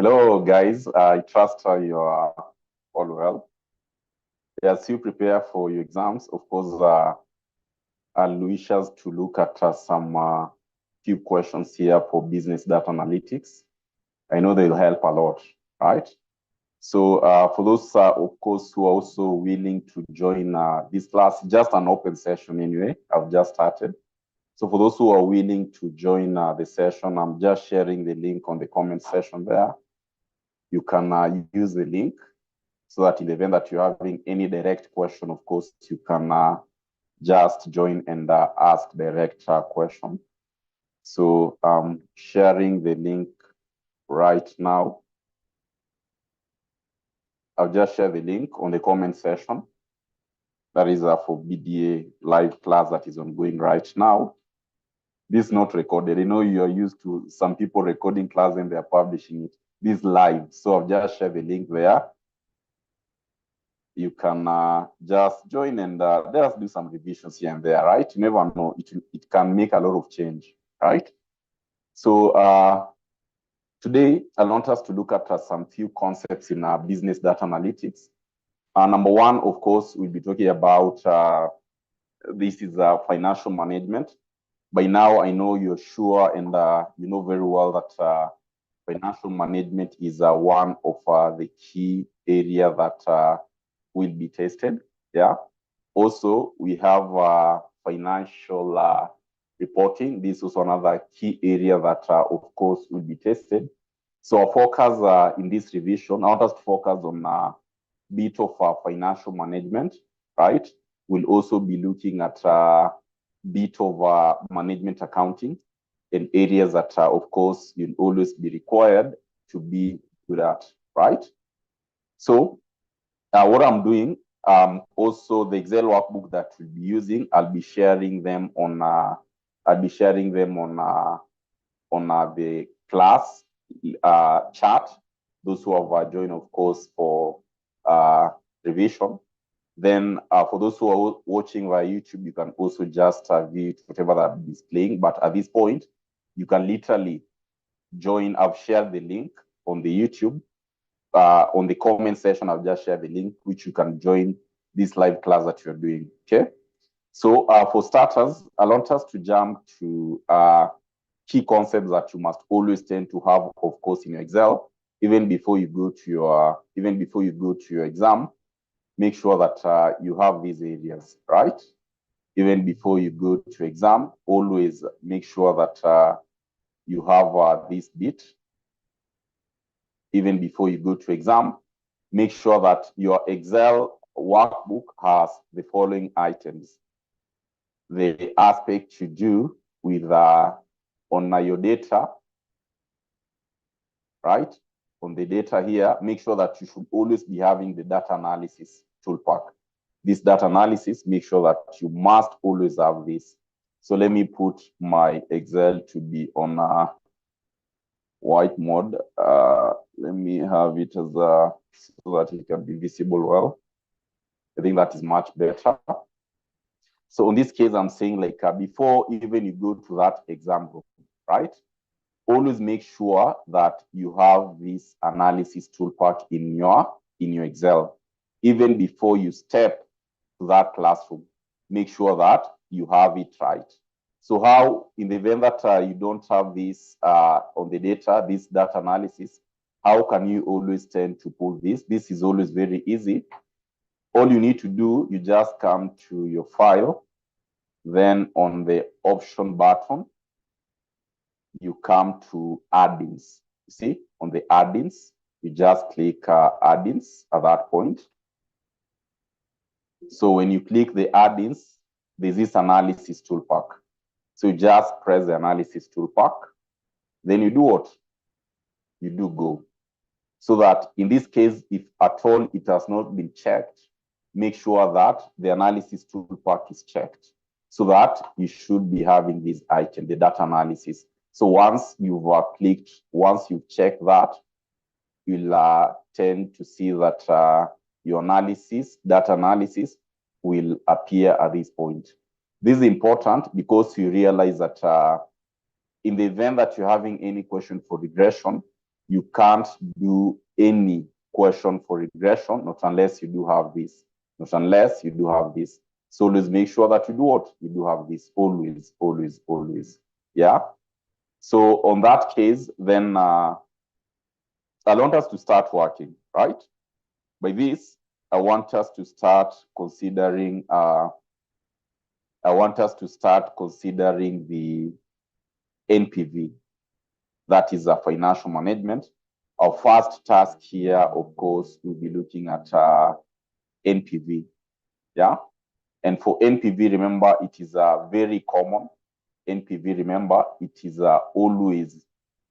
Hello, guys. I trust you are all well. As you prepare for your exams, of course, I'll wish us to look at some few questions here for business data analytics. I know they'll help a lot, right? So for those, of course, who are also willing to join this class, just an open session anyway. I've just started. So for those who are willing to join the session, I'm just sharing the link on the comment section there. You can use the link so that in the event that you're having any direct question, of course, you can just join and ask direct question. So I'm sharing the link right now. I'll just share the link on the comment section. That is for BDA live class that is ongoing right now. This is not recorded. I know you're used to some people recording class and they're publishing it. This is live. So I've just shared the link there. You can just join and just do some revisions here and there, right? You never know. It can make a lot of change, right? So today, I want us to look at some few concepts in business data analytics. Number one, of course, we'll be talking about this is financial management. By now, I know you're sure and you know very well that financial management is one of the key areas that will be tested. Yeah. Also, we have financial reporting. This is another key area that, of course, will be tested. So our focus in this revision, I want us to focus on a bit of financial management, right? We'll also be looking at a bit of management accounting and areas that, of course, you'll always be required to be good at, right? So what I'm doing, also the Excel workbook that we'll be using, I'll be sharing them on the class chat. Those who have joined, of course, for revision. Then for those who are watching via YouTube, you can also just view it, whatever that is displaying. But at this point, you can literally join. I've shared the link on the YouTube. On the comment section, I'll just share the link, which you can join this live class that you're doing, okay? So for starters, I want us to jump to key concepts that you must always tend to have, of course, in your Excel, even before you go to your exam. Make sure that you have these areas, right? Even before you go to exam, always make sure that you have this bit. Even before you go to exam, make sure that your Excel workbook has the following items. The aspect to do with on your data, right? On the data here, make sure that you should always be having the data analysis toolpack. This data analysis, make sure that you must always have this. So let me put my Excel to be on white mode. Let me have it as so that it can be visible well. I think that is much better. So in this case, I'm saying like before even you go to that example, right? Always make sure that you have this analysis toolpack in your Excel. Even before you step to that classroom, make sure that you have it right. So how, in the event that you don't have this on the data, this data analysis, how can you always tend to pull this? This is always very easy. All you need to do, you just come to your file, then on the option button, you come to add-ins. You see, on the add-ins, you just click add-ins at that point. So when you click the add-ins, there's this analysis toolpack. So you just press the analysis toolpack. Then you do what? You do go. So that in this case, if at all it has not been checked, make sure that the analysis toolpack is checked. So that you should be having this item, the data analysis. So once you've clicked, once you've checked that, you'll tend to see that your data analysis will appear at this point. This is important because you realize that in the event that you're having any question for regression, you can't do any question for regression, not unless you do have this. Not unless you do have this. So always make sure that you do what? You do have this. Always, always, always. Yeah. So on that case, then I want us to start working, right? By this, I want us to start considering the NPV. That is a financial management. Our first task here, of course, we'll be looking at NPV. Yeah. And for NPV, remember, it is very common. NPV, remember, it is always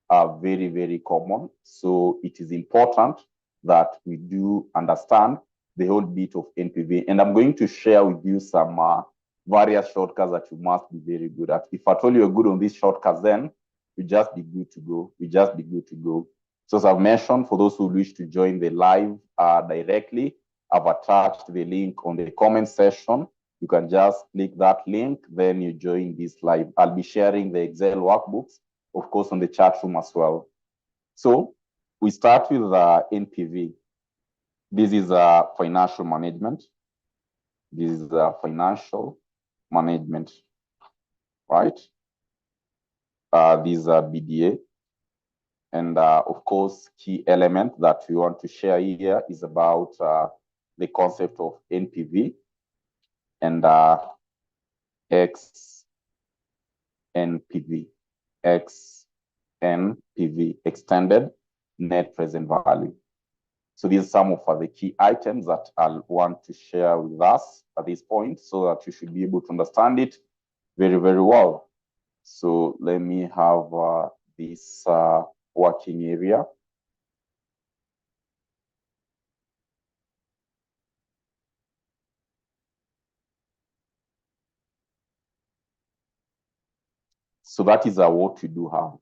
very, very common. So it is important that we do understand the whole bit of NPV. And I'm going to share with you some various shortcuts that you must be very good at. If at all you're good on these shortcuts, then you just be good to go. You just be good to go. So as I've mentioned, for those who wish to join the live directly, I've attached the link on the comment section. You can just click that link, then you join this live. I'll be sharing the Excel workbooks, of course, on the chat room as well. So we start with NPV. This is financial management. This is financial management, right? These are BDA. And of course, key element that we want to share here is about the concept of NPV and XNPV, extended net present value. So these are some of the key items that I'll want to share with us at this point so that you should be able to understand it very, very well. So let me have this working area. So that is what you do have.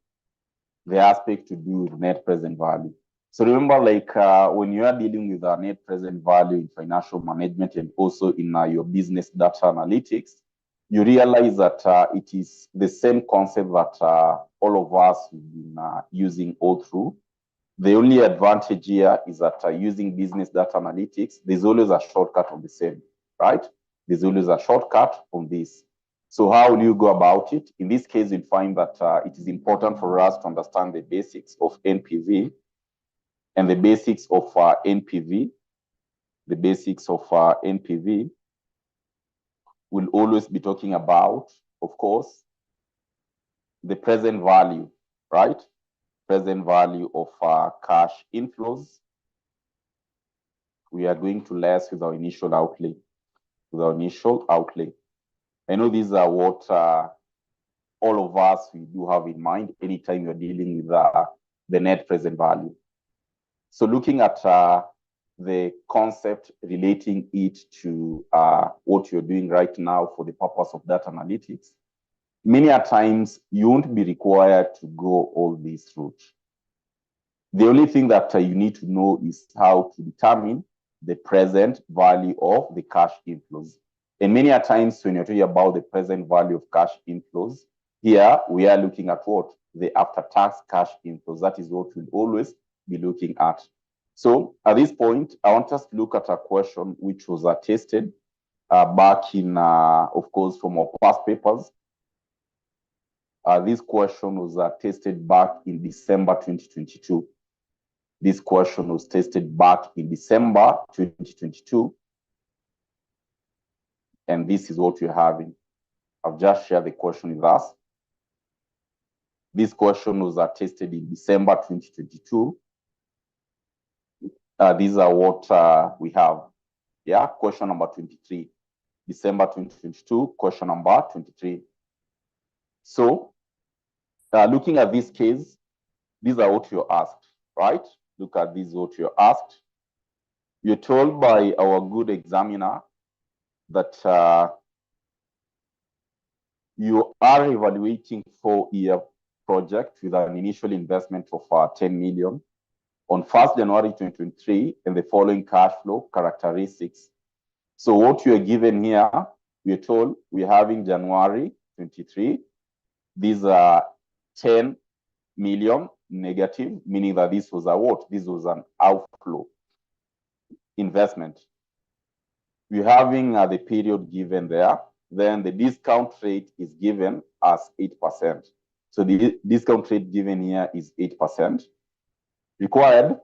The aspect to do with net present value. So remember, like when you are dealing with net present value in financial management and also in your business data analytics, you realize that it is the same concept that all of us have been using all through. The only advantage here is that using business data analytics, there's always a shortcut on the same, right? There's always a shortcut on this. So how will you go about it? In this case, you'll find that it is important for us to understand the basics of NPV and the basics of NPV. The basics of NPV will always be talking about, of course, the present value, right? Present value of cash inflows. We are going to less with our initial outlay. I know these are what all of us, we do have in mind anytime you're dealing with the net present value. So looking at the concept, relating it to what you're doing right now for the purpose of data analytics, many a times you won't be required to go all this route. The only thing that you need to know is how to determine the present value of the cash inflows. And many a times when you're talking about the present value of cash inflows, here we are looking at what? The after-tax cash inflows. That is what we'll always be looking at. So at this point, I want us to look at a question which was tested back in, of course, from our past papers. This question was tested back in December 2022. This question was tested back in December 2022. And this is what we're having. I've just shared the question with us. This question was tested in December 2022. These are what we have. Yeah, question number 23. December 2022, question number 23. So, looking at this case, these are what you're asked, right? Look at this, what you're asked. You're told by our good examiner that you are evaluating 4-year project with an initial investment of 10 million on 1st January 2023 and the following cash flow characteristics. So what you're given here, we're told we're having January 23. These are 10 million negative, meaning that this was a what? This was an outflow investment. We're having the period given there. Then the discount rate is given as 8%. So the discount rate given here is 8%. Required,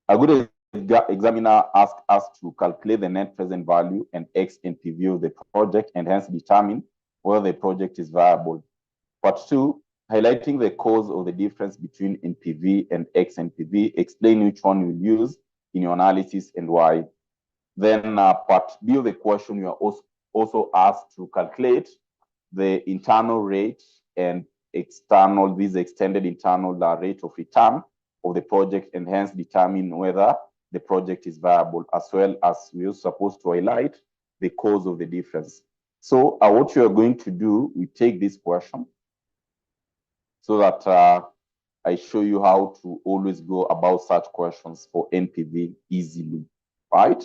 a good examiner asks us to calculate the net present value and X NPV of the project and hence determine whether the project is viable. Part 2, highlighting the cause of the difference between NPV and X NPV, explain which one you'll use in your analysis and why. Then part B of the question, you are also asked to calculate the internal rate and external, this extended internal rate of return of the project and hence determine whether the project is viable, as well as we're supposed to highlight the cause of the difference. So what you are going to do, we take this question so that I show you how to always go about such questions for NPV easily, right?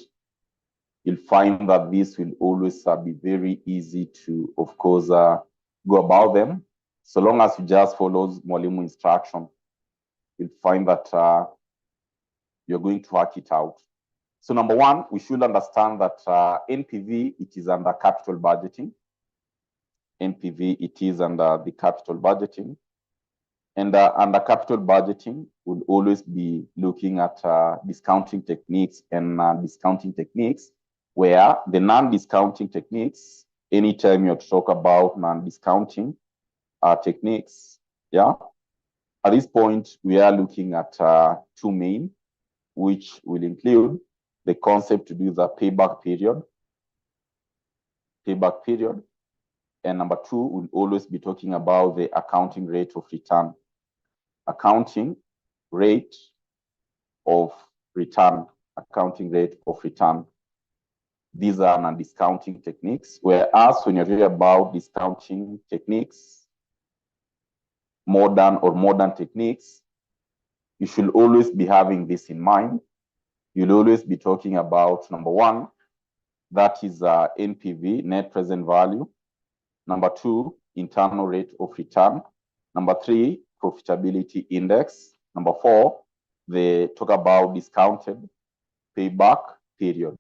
You'll find that this will always be very easy to, of course, go about them. So long as you just follow Mwalimu instruction, you'll find that you're going to work it out. So number one, we should understand that NPV, it is under capital budgeting. NPV, it is under the capital budgeting. And under capital budgeting, we'll always be looking at discounting techniques and discounting techniques, where the non-discounting techniques, anytime you talk about non-discounting techniques, yeah, at this point, we are looking at two main, which will include the concept to do the payback period, and number two, we'll always be talking about the accounting rate of return. Accounting rate of return. These are non-discounting techniques, whereas when you're talking about discounting techniques, modern techniques, you should always be having this in mind. You'll always be talking about, number one, that is NPV, net present value. Number two, internal rate of return. Number three, profitability index. Number four, they talk about discounted payback period.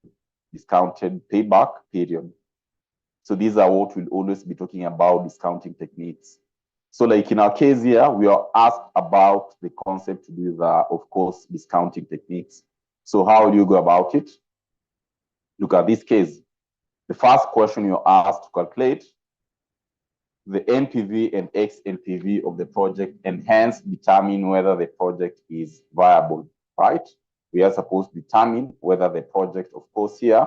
So these are what we'll always be talking about, discounting techniques. So like in our case here, we are asked about the concept to do the, of course, discounting techniques. So how do you go about it? Look at this case. The first question you're asked to calculate the NPV and X NPV of the project and hence determine whether the project is viable, right? We are supposed to determine whether the project, of course, here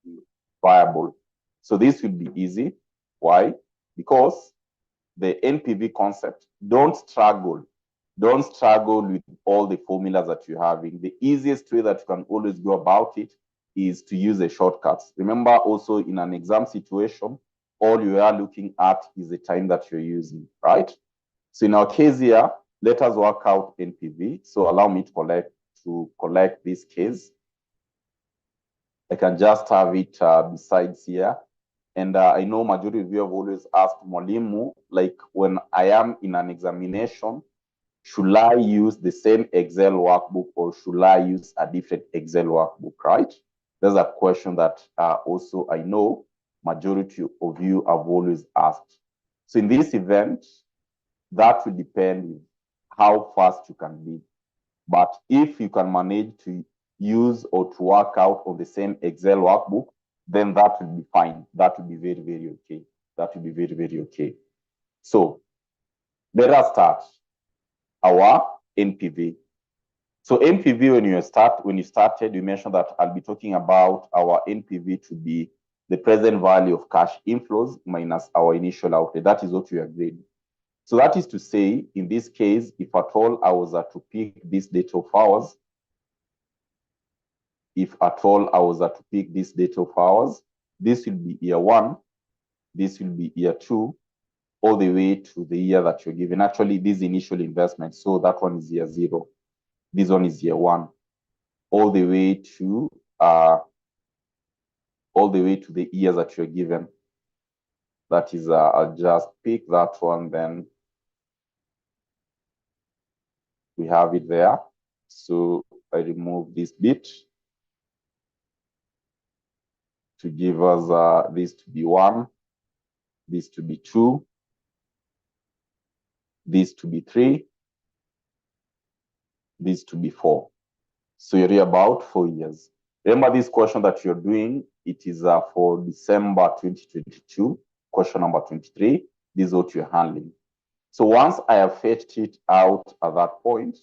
is viable. So this will be easy. Why? Because the NPV concept, don't struggle with all the formulas that you're having. The easiest way that you can always go about it is to use the shortcuts. Remember also in an exam situation, all you are looking at is the time that you're using, right? So in our case here, let us work out NPV. So allow me to collect this case. I can just have it besides here. And I know majority of you have always asked Mwalimu, like when I am in an examination, should I use the same Excel workbook or should I use a different Excel workbook, right? There's a question that also I know majority of you have always asked. So in this event, that will depend how fast you can be. But if you can manage to use or to work out on the same Excel workbook, then that will be fine. That will be very, very okay. That will be very, very okay. So let us start our NPV. So NPV, when you started, you mentioned that I'll be talking about our NPV to be the present value of cash inflows minus our initial outlay. That is what we agreed. So that is to say, in this case, if at all I was to pick this data of ours, this will be year one, this will be year two, all the way to the year that you're given. Actually, this initial investment, so that one is year zero. This one is year one, all the way to the year that you're given. That is, I'll just pick that one then. We have it there. So I remove this bit to give us this to be 1, this to be 2, this to be 3, this to be 4. So you're about 4 years. Remember this question that you're doing, it is for December 2022, question number 23. This is what you're handling. So once I have fetched it out at that point,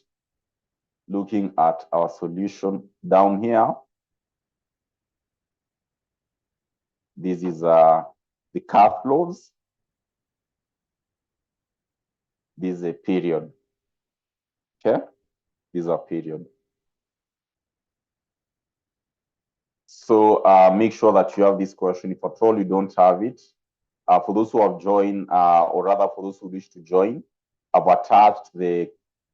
looking at our solution down here, this is the cash flows. This is a period. Okay, this is a period. So make sure that you have this question. If at all you don't have it, for those who have joined, or rather for those who wish to join, I've attached the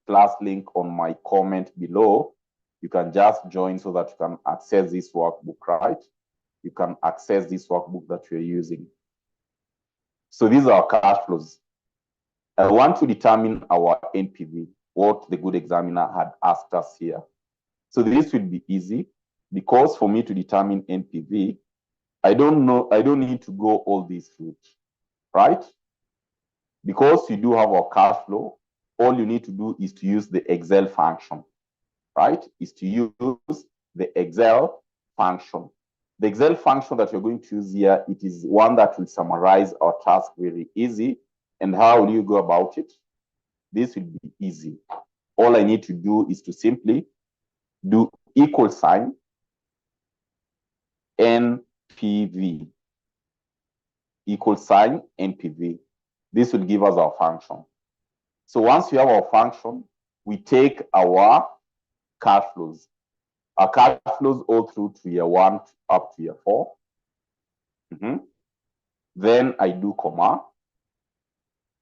class link on my comment below. You can just join so that you can access this workbook, right? You can access this workbook that you're using. So these are our cash flows. I want to determine our NPV, what the good examiner had asked us here. So this will be easy because for me to determine NPV, I don't need to go all this route, right? Because you do have our cash flow, all you need to do is to use the Excel function, right? Is to use the Excel function. The Excel function that you're going to use here, it is one that will summarize our task very easy. And how will you go about it? This will be easy. All I need to do is to simply do equal sign NPV. Equal sign NPV. This will give us our function. So once we have our function, we take our cash flows. Our cash flows all through to year 1 up to year 4. Then I do comma.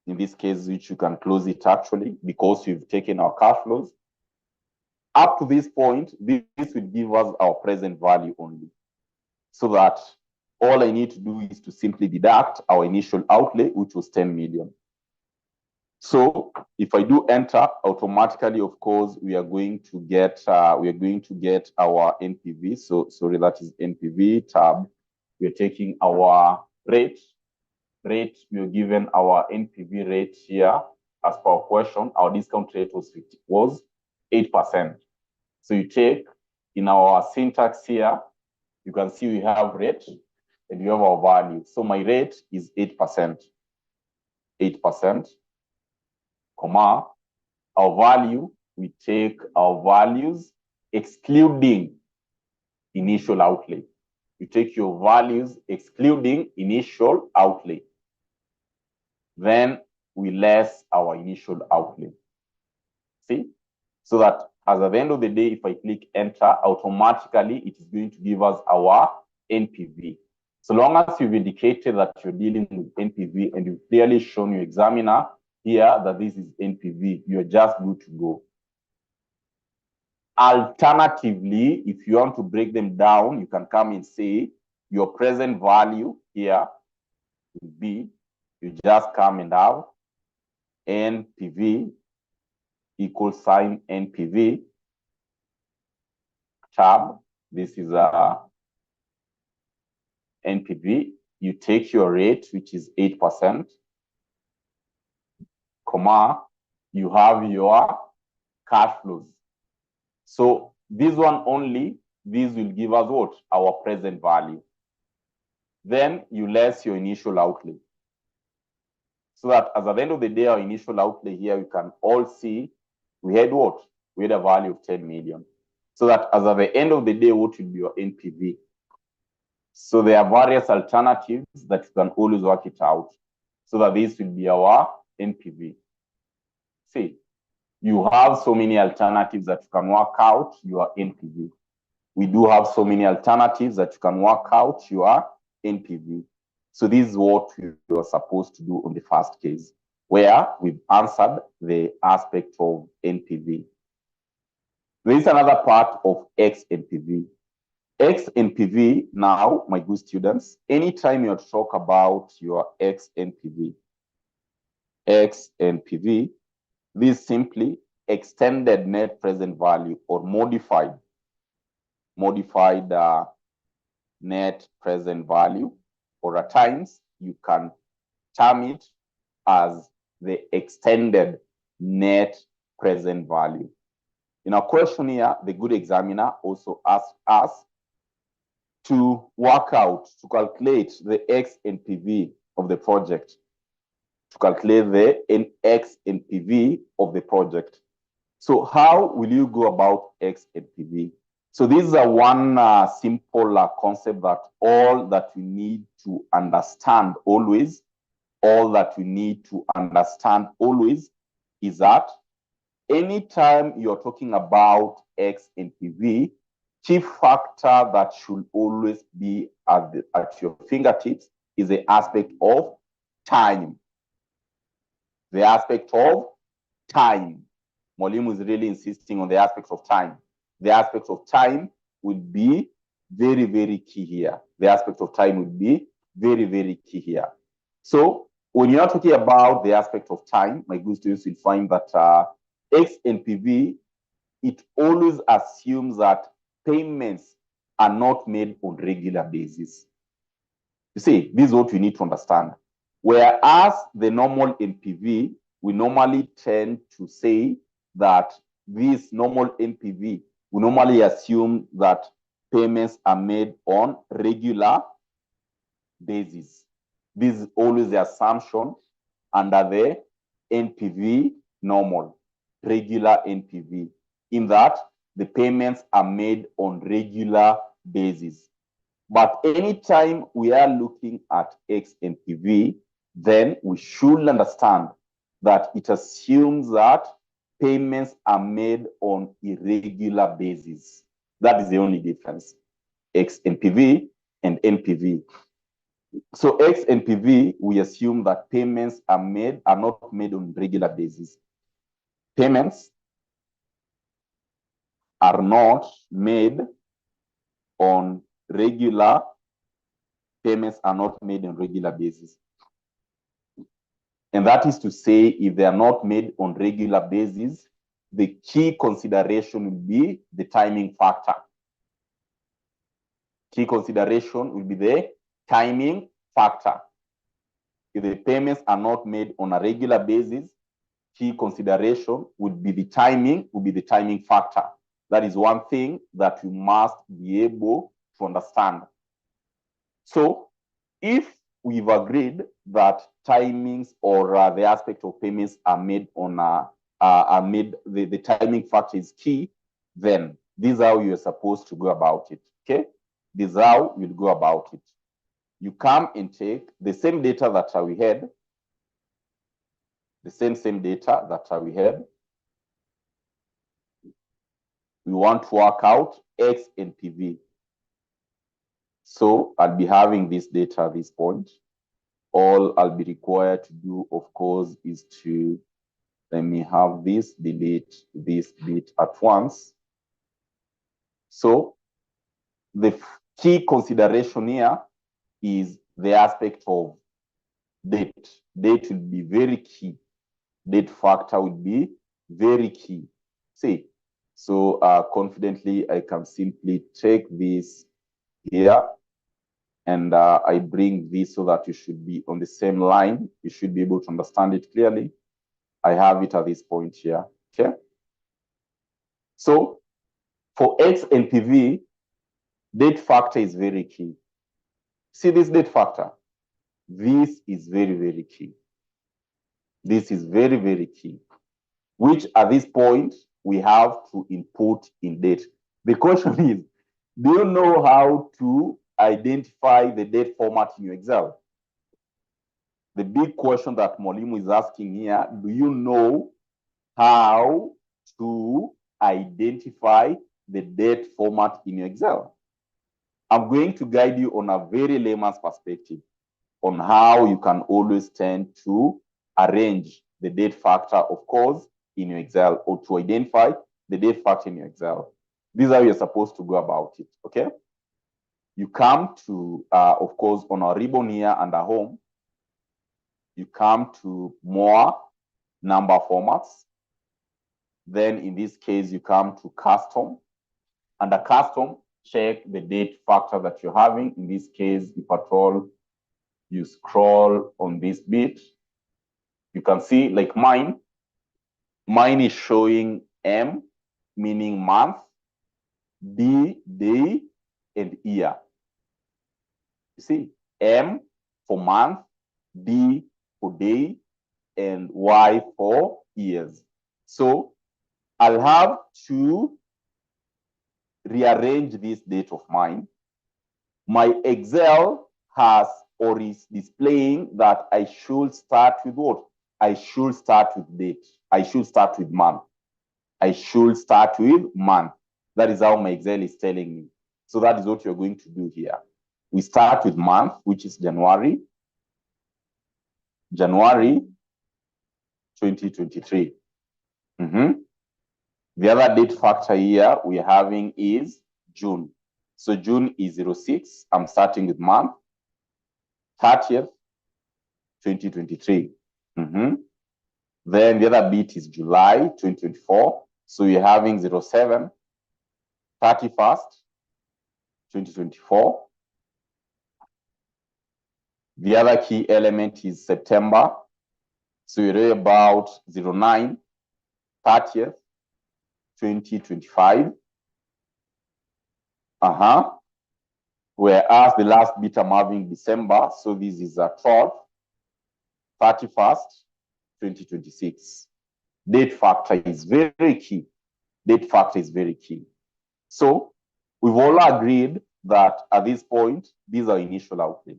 In this case, which you can close it actually, because you've taken our cash flows. Up to this point, this will give us our present value only. So that all I need to do is to simply deduct our initial outlay, which was 10 million. So if I do enter, automatically, of course, we are going to get our NPV. So sorry, that is NPV tab. We are taking our rate. We are given our NPV rate here as per our question. Our discount rate was 8%. So you take in our syntax here, you can see we have rate and you have our value. So my rate is 8%. 8%, comma, our value, we take our values excluding initial outlay. You take your values excluding initial outlay. Then we less our initial outlay. See? So that as at the end of the day, if I click enter, automatically it is going to give us our NPV. So long as you've indicated that you're dealing with NPV and you've clearly shown your examiner here that this is NPV, you're just good to go. Alternatively, if you want to break them down, you can come and say your present value here will be, you just come and have NPV equal sign NPV tab. This is a NPV. You take your rate, which is 8%, comma, you have your cash flows. So this one only, this will give us what? Our present value. Then you less your initial outlay. So that as at the end of the day, our initial outlay here, we can all see we had what? We had a value of 10 million. So that as at the end of the day, what will be your NPV? So there are various alternatives that you can always work it out. So that this will be our NPV. See, you have so many alternatives that you can work out your NPV. We do have so many alternatives that you can work out your NPV. So this is what you are supposed to do on the first case, where we've answered the aspect of NPV. There is another part of XNPV. XNPV, now, my good students, anytime you talk about your XNPV, this simply extended net present value or modified net present value, or at times you can term it as the extended net present value. In our question here, the good examiner also asked us to work out, to calculate the X NPV of the project, to calculate the X NPV of the project. So how will you go about X NPV? So this is one simple concept that all that you need to understand always, is that anytime you're talking about X NPV, key factor that should always be at your fingertips is the aspect of time. The aspect of time. Mwalimu is really insisting on the aspect of time. The aspect of time would be very, very key here. The aspect of time would be very, very key here. So when you're talking about the aspect of time, my good students will find that X NPV, it always assumes that payments are not made on regular basis. You see, this is what we need to understand. Whereas the normal NPV, we normally tend to say that this normal NPV, we normally assume that payments are made on regular basis. This is always the assumption under the NPV normal, regular NPV, in that the payments are made on regular basis. But anytime we are looking at X NPV, then we should understand that it assumes that payments are made on irregular basis. That is the only difference, X NPV and NPV. So X NPV, we assume that payments are not made on regular basis. Payments are not made on regular basis. And that is to say, if they are not made on regular basis, the key consideration will be the timing factor. Key consideration will be the timing factor. If the payments are not made on a regular basis, key consideration would be the timing factor. That is one thing that you must be able to understand. So if we've agreed that timings or the aspect of payments are made on the timing factor is key, then this is how you're supposed to go about it. Okay, this is how you'll go about it. You come and take the same data that we had, we want to work out X NPV. So I'll be having this data at this point. All I'll be required to do, of course, is to, let me have this, delete this bit at once. So the key consideration here is the aspect of date. Date will be very key. Date factor will be very key. See, so confidently, I can simply take this here and I bring this so that you should be on the same line. You should be able to understand it clearly. I have it at this point here, okay? So for X NPV, date factor is very key. See this date factor? This is very, very key. This is very, very key, which at this point, we have to input in date. The question is, do you know how to identify the date format in your Excel? The big question that Mwalimu is asking here, do you know how to identify the date format in your Excel? I'm going to guide you on a very layman's perspective on how you can always tend to arrange the date factor, of course, in your Excel, or to identify the date factor in your Excel. This is how you're supposed to go about it, okay? You come to, of course, on our ribbon here under home, you come to more number formats. Then in this case, you come to custom. Under custom, check the date factor that you're having. In this case, if at all you scroll on this bit, you can see like mine is showing M, meaning month, D, day, and year. You see, M for month, D for day, and Y for years. So I'll have to rearrange this date of mine. My Excel has or is displaying that I should start with what? I should start with date. I should start with month. I should start with month. That is how my Excel is telling me. So that is what you're going to do here. We start with month, which is January. January 2023. The other date factor here we're having is June. So June is 06. I'm starting with month. 30th, 2023. Then the other bit is July 2024. So you're having 07, 31st, 2024. The other key element is September. So you're about 09, 30th, 2025. Whereas the last bit I'm having December. So this is a 12th, 31st, 2026. Date factor is very key. Date factor is very key. So we've all agreed that at this point, these are initial outlay.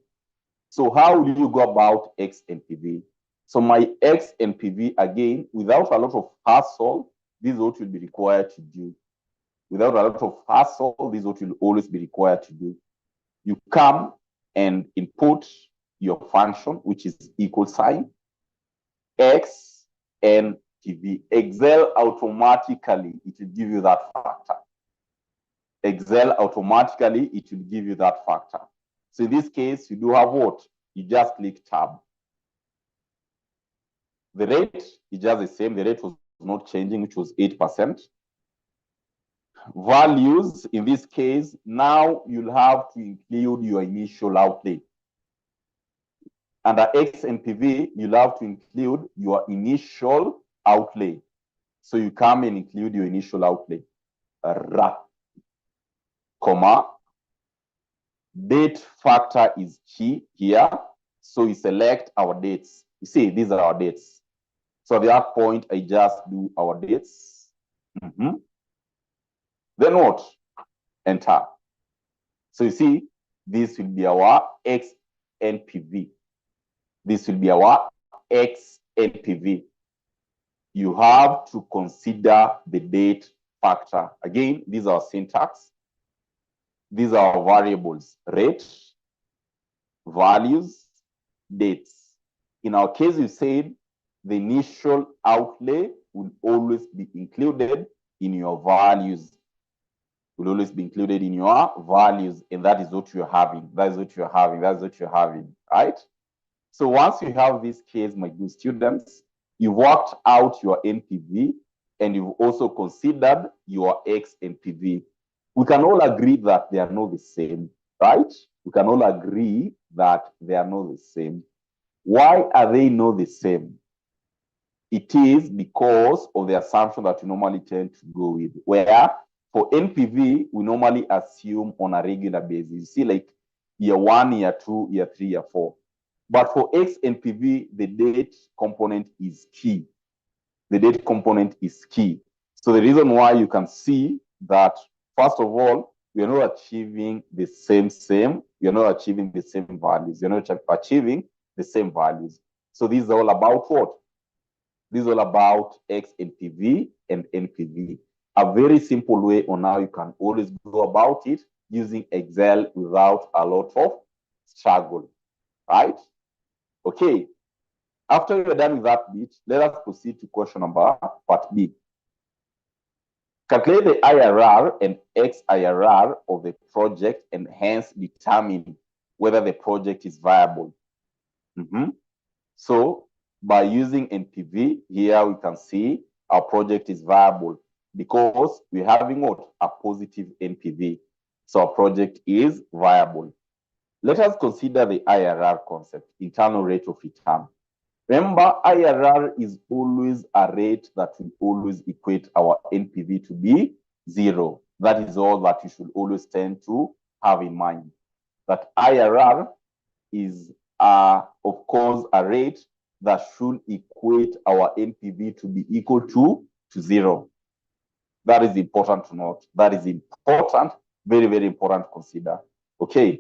So how do you go about X NPV? So my X NPV, again, without a lot of hassle, this is what will be required to do. Without a lot of hassle, this is what will always be required to do. You come and input your function, which is equal sign, X NPV. Excel automatically, it will give you that factor. Excel automatically, it will give you that factor. So in this case, you do have what? You just click tab. The rate is just the same. The rate was not changing, which was 8%. Values, in this case, now you'll have to include your initial outlay. Under X NPV, you'll have to include your initial outlay. So you come and include your initial outlay. Comma. Date factor is key here. So we select our dates. You see, these are our dates. So at that point, I just do our dates. Then what? Enter. So you see, this will be our X NPV. This will be our X NPV. You have to consider the date factor. Again, these are syntax. These are our variables: rate, values, dates. In our case, we said the initial outlay will always be included in your values. Will always be included in your values, and that is what you're having. That is what you're having. That's what you're having, right? So once you have this case, my good students, you worked out your NPV, and you've also considered your X NPV. We can all agree that they are not the same, right? We can all agree that they are not the same. Why are they not the same? It is because of the assumption that we normally tend to go with, where for NPV, we normally assume on a regular basis. You see, like year 1, year 2, year 3, year 4. But for X NPV, the date component is key. The date component is key. So the reason why you can see that, first of all, we are not achieving the same. We are not achieving the same values. We are not achieving the same values. So this is all about what? This is all about X NPV and NPV. A very simple way on how you can always go about it using Excel without a lot of struggle, right? Okay. After you're done with that bit, let us proceed to question number part B. Calculate the IRR and XIRR of the project and hence determine whether the project is viable. So by using NPV, here we can see our project is viable because we're having what? A positive NPV. So our project is viable. Let us consider the IRR concept, internal rate of return. Remember, IRR is always a rate that will always equate our NPV to be 0. That is all that you should always tend to have in mind. That IRR is, of course, a rate that should equate our NPV to be equal to 0. That is important to note. That is important, very, very important to consider. Okay,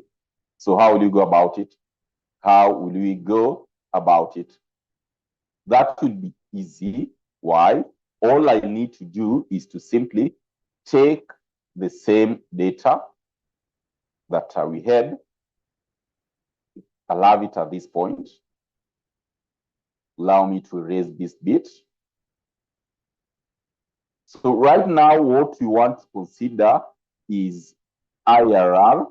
so how will you go about it? How will we go about it? That would be easy. Why? All I need to do is to simply take the same data that we had, allow it at this point, allow me to erase this bit. So right now, what we want to consider is IRR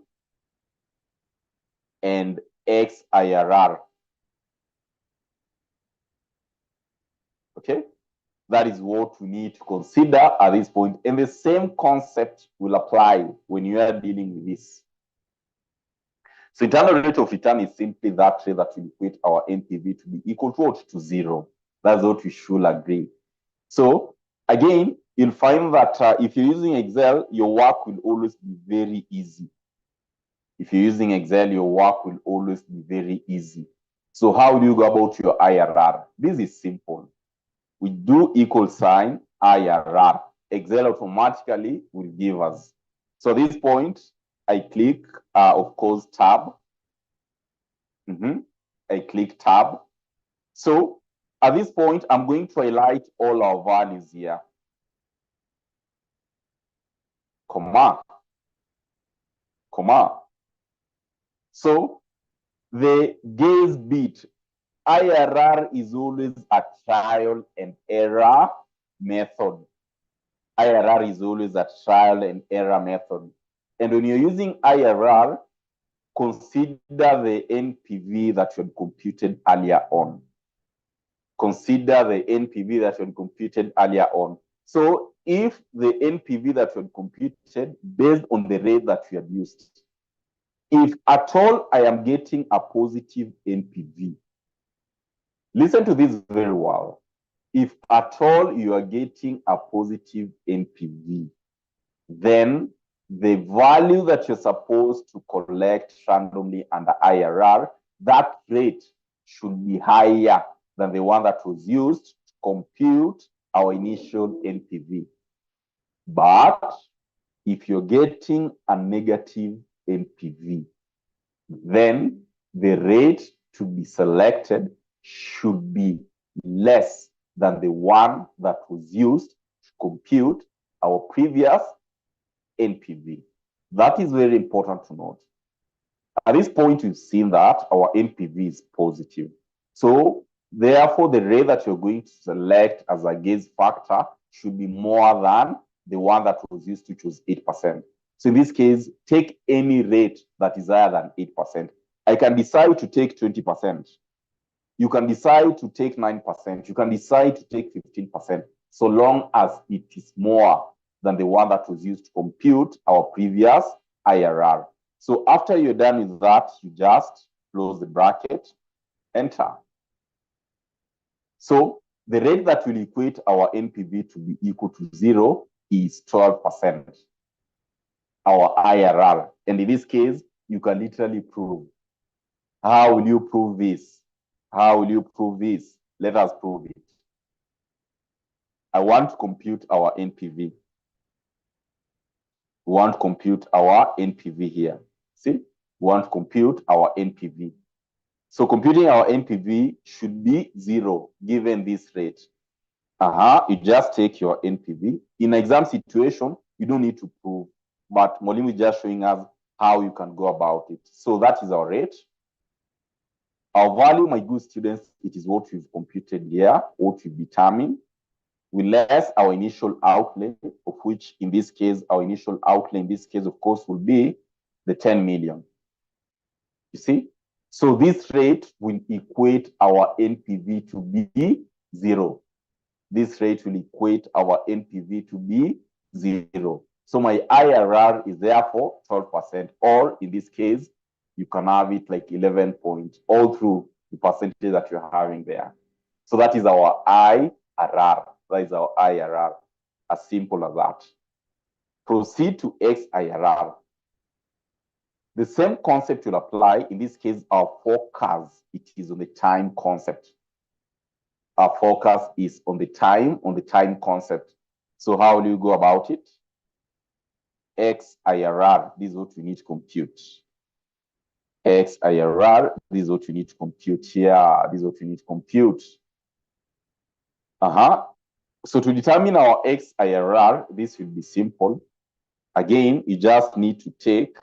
and XIRR. Okay, that is what we need to consider at this point. And the same concept will apply when you are dealing with this. So internal rate of return is simply that rate that will equate our NPV to be equal to what? To 0. That's what we should agree. So again, you'll find that if you're using Excel, your work will always be very easy. If you're using Excel, your work will always be very easy. So how do you go about your IRR? This is simple. We do equal sign IRR. Excel automatically will give us. So at this point, I click, of course, tab. I click tab. So at this point, I'm going to highlight all our values here. Comma. So the gaze bit, IRR is always a trial and error method. IRR is always a trial and error method. And when you're using IRR, consider the NPV that you had computed earlier on. Consider the NPV that you had computed earlier on. So if the NPV that you had computed based on the rate that you had used, if at all I am getting a positive NPV, listen to this very well. If at all you are getting a positive NPV, then the value that you're supposed to collect randomly under IRR, that rate should be higher than the one that was used to compute our initial NPV. But if you're getting a negative NPV, then the rate to be selected should be less than the one that was used to compute our previous NPV. That is very important to note. At this point, we've seen that our NPV is positive. So therefore, the rate that you're going to select as a gaze factor should be more than the one that was used to choose 8%. So in this case, take any rate that is higher than 8%. I can decide to take 20%. You can decide to take 9%. You can decide to take 15%, so long as it is more than the one that was used to compute our previous IRR. So after you're done with that, you just close the bracket, enter. So the rate that will equate our NPV to be equal to 0 is 12%, our IRR. And in this case, you can literally prove. How will you prove this? How will you prove this? Let us prove it. I want to compute our NPV. We want to compute our NPV here. See, we want to compute our NPV. So computing our NPV should be 0 given this rate. You just take your NPV. In an exam situation, you don't need to prove, but Molim is just showing us how you can go about it. So that is our rate. Our value, my good students, it is what we've computed here, what we've determined. We less our initial outlay, of which in this case, our initial outlay in this case, of course, will be the 10 million. You see? So this rate will equate our NPV to be 0. this rate will equate our NPV to be 0. So my IRR is therefore 12%, or in this case, you can have it like 11 points all through the percentage that you're having there. So that is our IRR. That is our IRR. As simple as that. Proceed to XIRR. The same concept will apply. In this case, our forecast, it is on the time concept. Our forecast is on the time concept. So how will you go about it? XIRR, this is what we need to compute. XIRR, this is what we need to compute here. This is what we need to compute. So to determine our XIRR, this will be simple. Again, you just need to take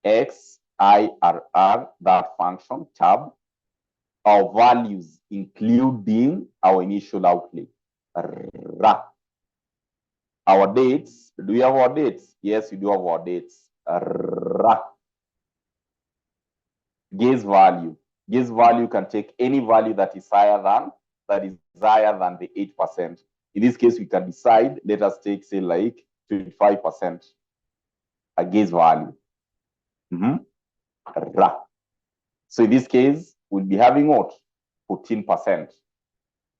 XIRR, that function tab, our values, including our initial outlay. Our dates, do we have our dates? Yes, we do have our dates. Gaze value. Gaze value can take any value that is higher than the 8%. In this case, we can decide, let us take, say, like 25% a gaze value. So in this case, we'll be having what? 14%.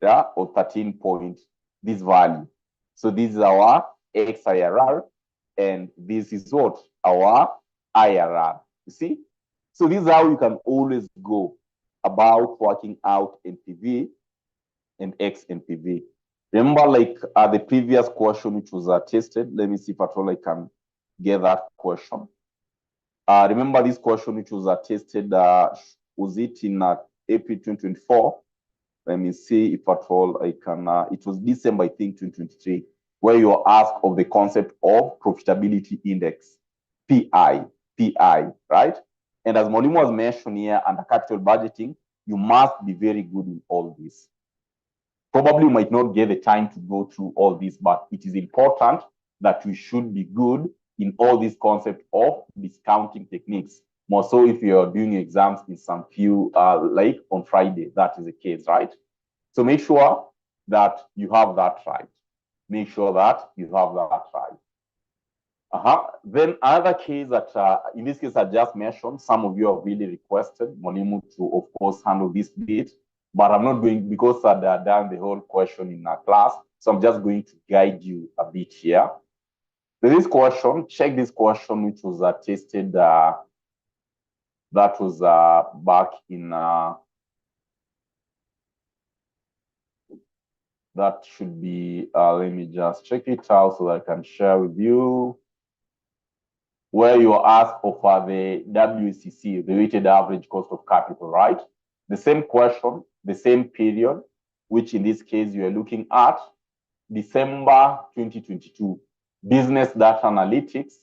Yeah, or 13 point this value. So this is our XIRR, and this is what? Our IRR. You see? So this is how you can always go about working out NPV and XNPV. Remember, like the previous question which was tested. Let me see if at all I can get that question. Remember this question which was tested, was it in April 2024? Let me see if at all I can, it was December, I think, 2023, where you are asked of the concept of profitability index, PI, right? And as Molimo was mentioned here, under capital budgeting, you must be very good in all this. Probably you might not get the time to go through all this, but it is important that you should be good in all these concepts of discounting techniques. More so if you're doing exams in some few, like on Friday, that is the case, right? So make sure that you have that right. Make sure that you have that right. Then another case that, in this case, I just mentioned, some of you have really requested Monimu to, of course, handle this bit, but I'm not going, because I've done the whole question in our class, so I'm just going to guide you a bit here. So this question, check this question, which was tested, that was back in, that should be, let me just check it out so that I can share with you, where you are asked for the WACC, the weighted average cost of capital, right? The same question, the same period, which in this case you are looking at December 2022. Business data analytics,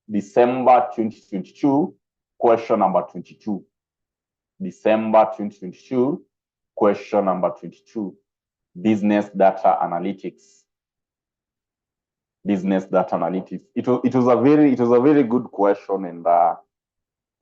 December 2022, question number 22. December 2022, question number 22. Business data analytics. Business data analytics. It was a very good question, and I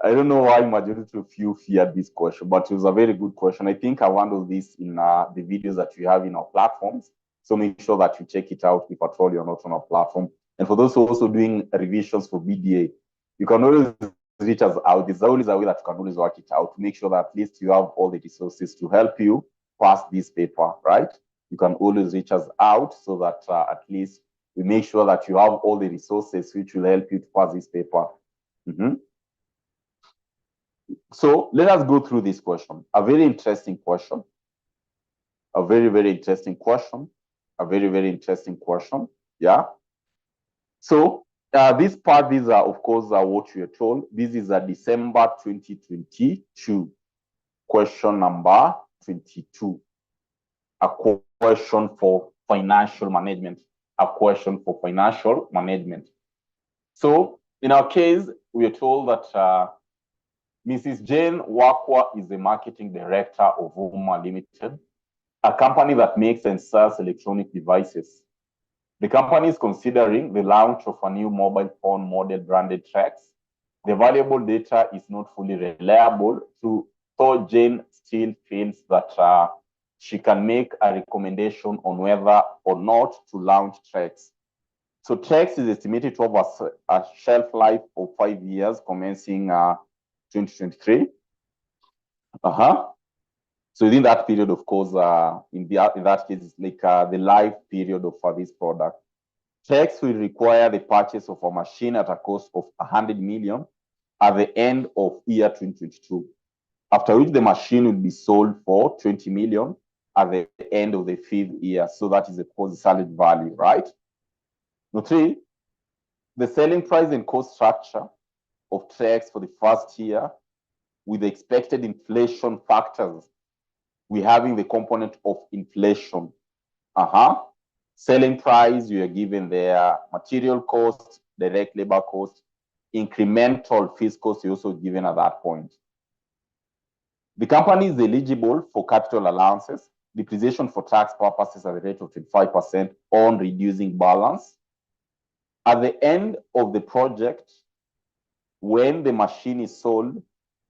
don't know why majority of you feared this question, but it was a very good question. I think I handled this in the videos that we have in our platforms. So make sure that you check it out if at all you're not on our platform. And for those who are also doing revisions for BDA, you can always reach us out. There's always a way that you can always work it out to make sure that at least you have all the resources to help you pass this paper, right? You can always reach us out so that at least we make sure that you have all the resources which will help you to pass this paper. So let us go through this question. A very interesting question. A very interesting question. A very interesting question. Yeah. So this part, these are, of course, what we are told. This is a December 2022 question number 22. A question for financial management. A question for financial management. So in our case, we are told that Mrs. Jane Wakwa is the marketing director of Uma Limited, a company that makes and sells electronic devices. The company is considering the launch of a new mobile phone model branded tracks. The valuable data is not fully reliable, so Jane still feels that she can make a recommendation on whether or not to launch TREX. So TREX is estimated to have a shelf life of 5 years, commencing 2023. So within that period, of course, in that case, it's like the life period for this product. TREX will require the purchase of a machine at a cost of 100 million at the end of year 2022, after which the machine will be sold for 20 million at the end of the 5th year. So that is the post-salary value, right? Number 3, the selling price and cost structure of TREX for the first year with the expected inflation factors. We're having the component of inflation. Selling price, you are given their material cost, direct labor cost, incremental fees cost, you're also given at that point. The company is eligible for capital allowances, depreciation for tax purposes at the rate of 25% on reducing balance. At the end of the project, when the machine is sold,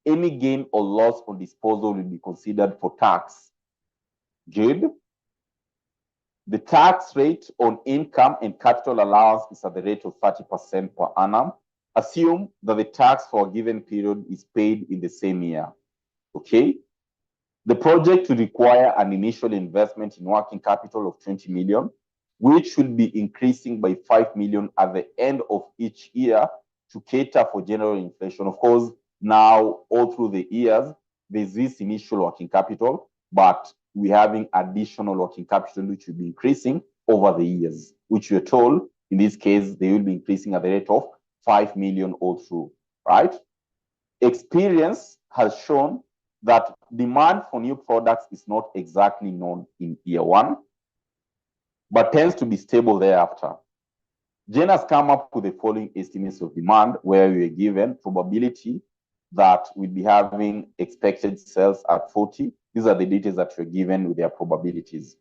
any gain or loss on disposal will be considered for tax. Good. The tax rate on income and capital allowance is at the rate of 30% per annum. Assume that the tax for a given period is paid in the same year. Okay. The project will require an initial investment in working capital of 20 million, which should be increasing by 5 million at the end of each year to cater for general inflation. Of course, now all through the years, there's this initial working capital, but we're having additional working capital which will be increasing over the years, which we're told in this case they will be increasing at the rate of 5 million all through, right? Experience has shown that demand for new products is not exactly known in year 1, but tends to be stable thereafter. Jen has come up with the following estimates of demand, where we are given probability that we'll be having expected sales at 40. These are the details that we're given with their probabilities.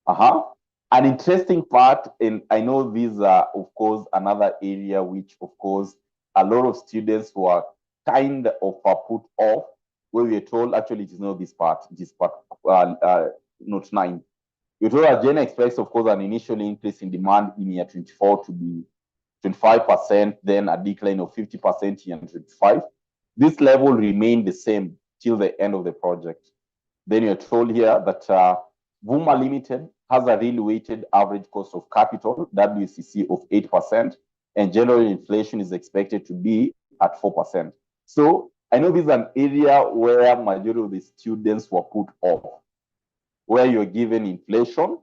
An interesting part, and I know these are, of course, another area which, of course, a lot of students who are kind of put off, where we are told, actually, it is not this part, it is part note 9. We're told that Jen expects, of course, an initial increase in demand in year 24 to be 25%, then a decline of 50% in 25. This level remained the same till the end of the project. Then you're told here that Vuma Limited has a real weighted average cost of capital, WCC, of 8%, and general inflation is expected to be at 4%. So I know this is an area where majority of the students were put off, where you're given inflation,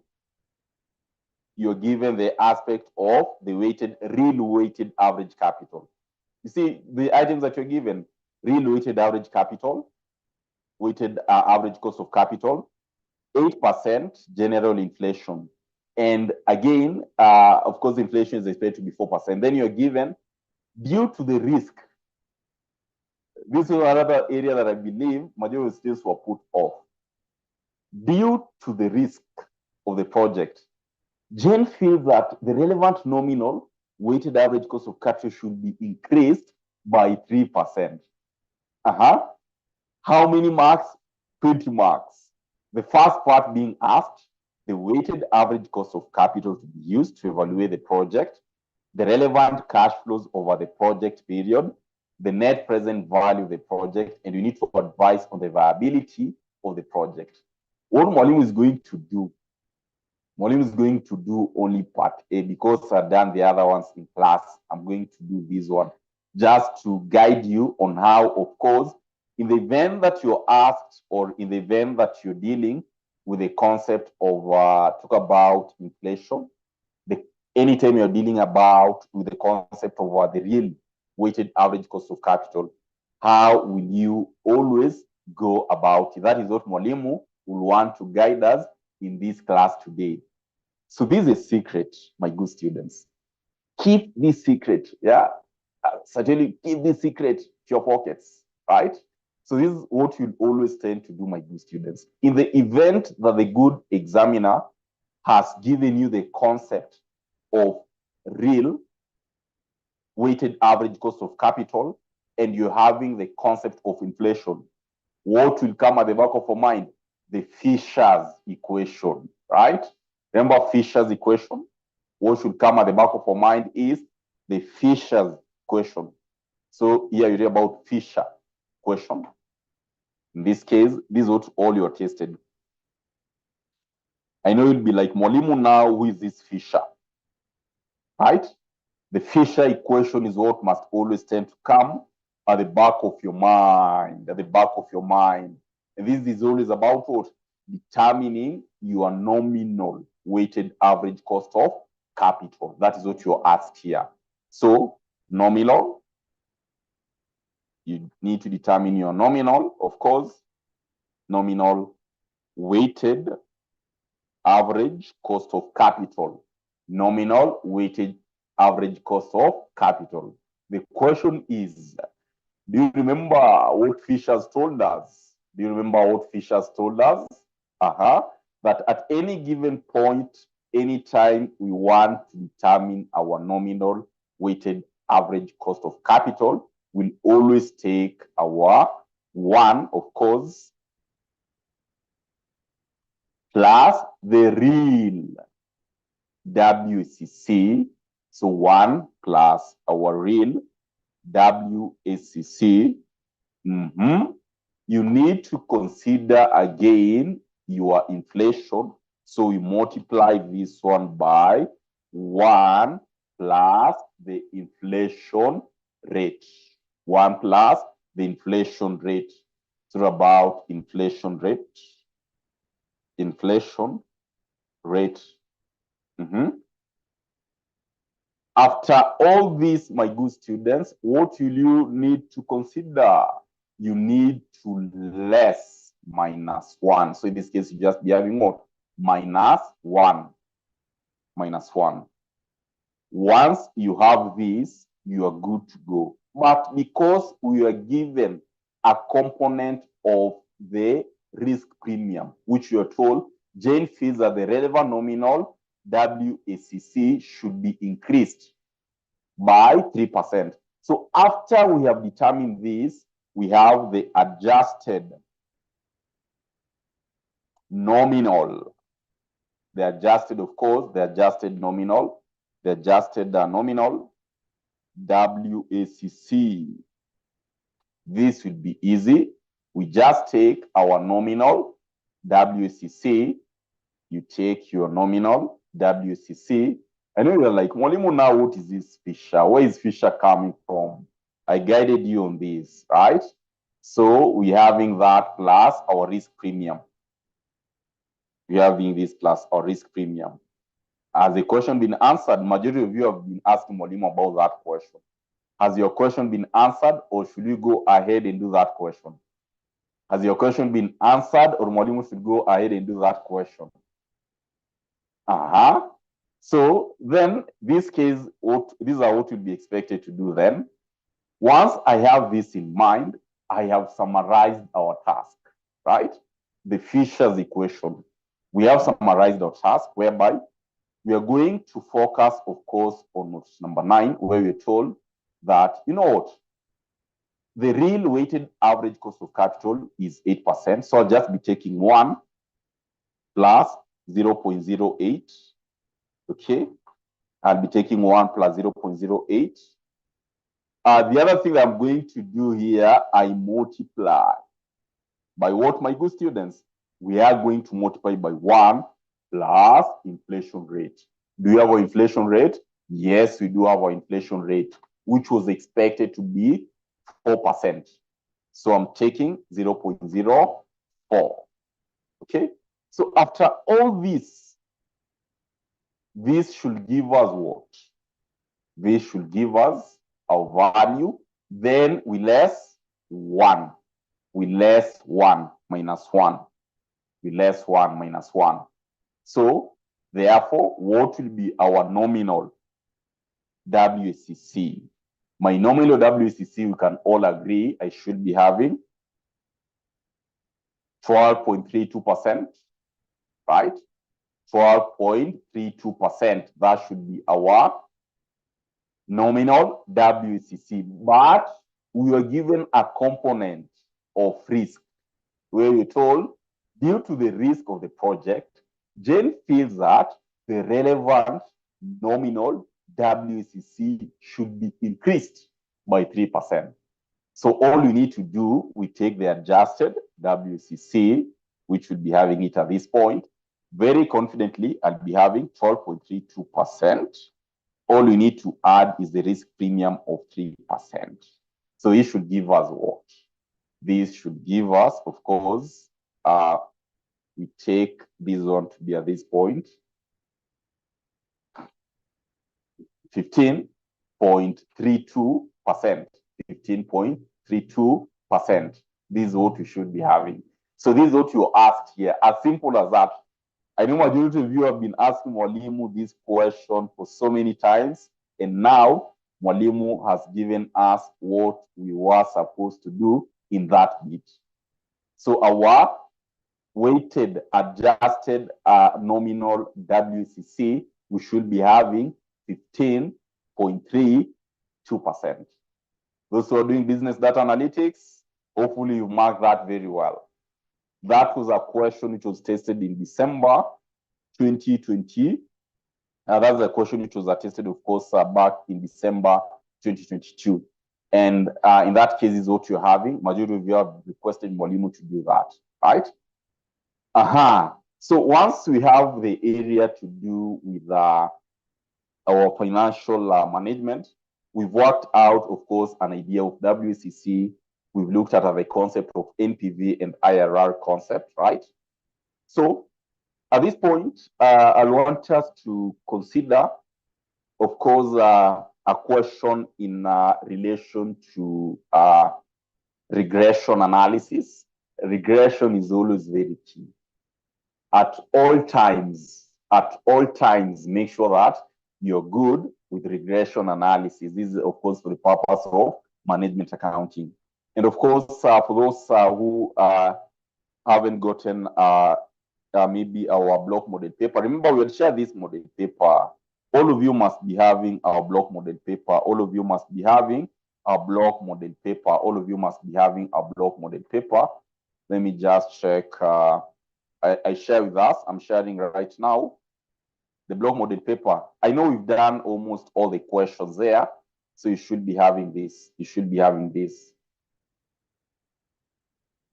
you're given the aspect of the real weighted average capital. You see, the items that you're given, real weighted average capital, weighted average cost of capital, 8% general inflation. And again, of course, inflation is expected to be 4%. Then you're given, due to the risk, this is another area that I believe majority of students were put off. Due to the risk of the project, Jen feels that the relevant nominal weighted average cost of capital should be increased by 3%. How many marks? 20 marks. The first part being asked, the weighted average cost of capital to be used to evaluate the project, the relevant cash flows over the project period, the net present value of the project, and you need to advise on the viability of the project. What Mwalimu is going to do, Mwalimu is going to do only part A, because I've done the other ones in class. I'm going to do this one just to guide you on how, of course, in the event that you're asked, or in the event that you're dealing with the concept of talk about inflation, anytime you're dealing with the concept of the real weighted average cost of capital, how will you always go about it? That is what Mwalimu will want to guide us in this class today. So this is a secret, my good students. Keep this secret, yeah? Certainly keep this secret to your pockets, right? So this is what you'll always tend to do, my good students. In the event that the good examiner has given you the concept of real weighted average cost of capital, and you're having the concept of inflation, what will come at the back of your mind? the Fisher's equation, right? Remember Fisher's equation? What should come at the back of our mind is the Fisher's equation. So here you read about Fisher equation. In this case, this is what all you're tested. I know you'll be like, Mwalimu, now who is this Fisher? Right? The Fisher equation is what must always tend to come at the back of your mind, at the back of your mind. And this is always about what? Determining your nominal weighted average cost of capital. That is what you're asked here. So nominal, you need to determine your nominal, of course, nominal weighted average cost of capital, nominal weighted average cost of capital. The question is, do you remember what Fisher's told us? Do you remember what Fisher's told us? That at any given point, anytime we want to determine our nominal weighted average cost of capital, we'll always take our 1, of course, plus the real WACC. So 1 plus our real WACC. You need to consider again your inflation. So we multiply this one by 1 plus the inflation rate. 1 plus the inflation rate. So about inflation rate. Inflation rate. After all this, my good students, what will you need to consider? You need to less minus 1. So in this case, you just be having what? Minus 1. Minus 1. Once you have this, you are good to go. But because we are given a component of the risk premium, which you are told, Jane feels that the relevant nominal WACC should be increased by 3%. So after we have determined this, we have the adjusted nominal. The adjusted, of course, the adjusted nominal, the adjusted nominal WACC. This would be easy. We just take our nominal WACC. You take your nominal WACC. I know you're like, Mwalimu, now what is this Fisher? Where is Fisher coming from? I guided you on this, right? So we're having that plus our risk premium. We're having this plus our risk premium. Has the question been answered? Majority of you have been asking Mwalimu about that question. Has your question been answered, or should you go ahead and do that question? Has your question been answered, or Mwalimu should go ahead and do that question? So then, this case, these are what will be expected to do then. Once I have this in mind, I have summarized our task, right? The Fisher's equation. We have summarized our task, whereby we are going to focus, of course, on number 9, where we're told that, you know what? The real weighted average cost of capital is 8%. So I'll just be taking 1 plus 0.08. Okay, I'll be taking 1 plus 0.08. The other thing that I'm going to do here, I multiply by what, my good students? We are going to multiply by 1 plus inflation rate. Do you have our inflation rate? Yes, we do have our inflation rate, which was expected to be 4%. So I'm taking 0.04. Okay, so after all this should give us what? This should give us our value. Then we less 1. We less 1 minus 1. We less 1 minus 1. So, therefore, what will be our nominal WACC? My nominal WACC, we can all agree I should be having 12.32%, right? 12.32%. That should be our nominal WACC. But we were given a component of risk where we're told due to the risk of the project, Jane feels that the relevant nominal WACC should be increased by 3%. So all you need to do, we take the adjusted WACC, which will be having it at this point. Very confidently, I'll be having 12.32%. All you need to add is the risk premium of 3%. So it should give us what? This should give us, of course, we take this one to be at this point, 15.32%. 15.32%. This is what we should be having. So this is what you asked here. As simple as that. I know majority of you have been asking Mwalimu this question for so many times, and now Mwalimu has given us what we were supposed to do in that bit. So our weighted adjusted nominal WACC, we should be having 15.32%. Those who are doing business data analytics, hopefully you marked that very well. That was a question which was tested in December 2020. That's a question which was tested, of course, back in December 2022. And in that case is what you're having. Majority of you have requested Mwalimu to do that, right? So once we have the area to do with our financial management, we've worked out, of course, an idea of WACC. We've looked at the concept of NPV and IRR concept, right? So at this point, I want us to consider, of course, a question in relation to regression analysis. Regression is always very key. At all times, make sure that you're good with regression analysis. This is, of course, for the purpose of management accounting. And of course, for those who haven't gotten maybe our block model paper, remember we'll share this model paper. All of you must be having our block model paper. All of you must be having our block model paper. All of you must be having our block model paper. Let me just check. I share with us. I'm sharing right now the block model paper. I know we've done almost all the questions there. So you should be having this. You should be having this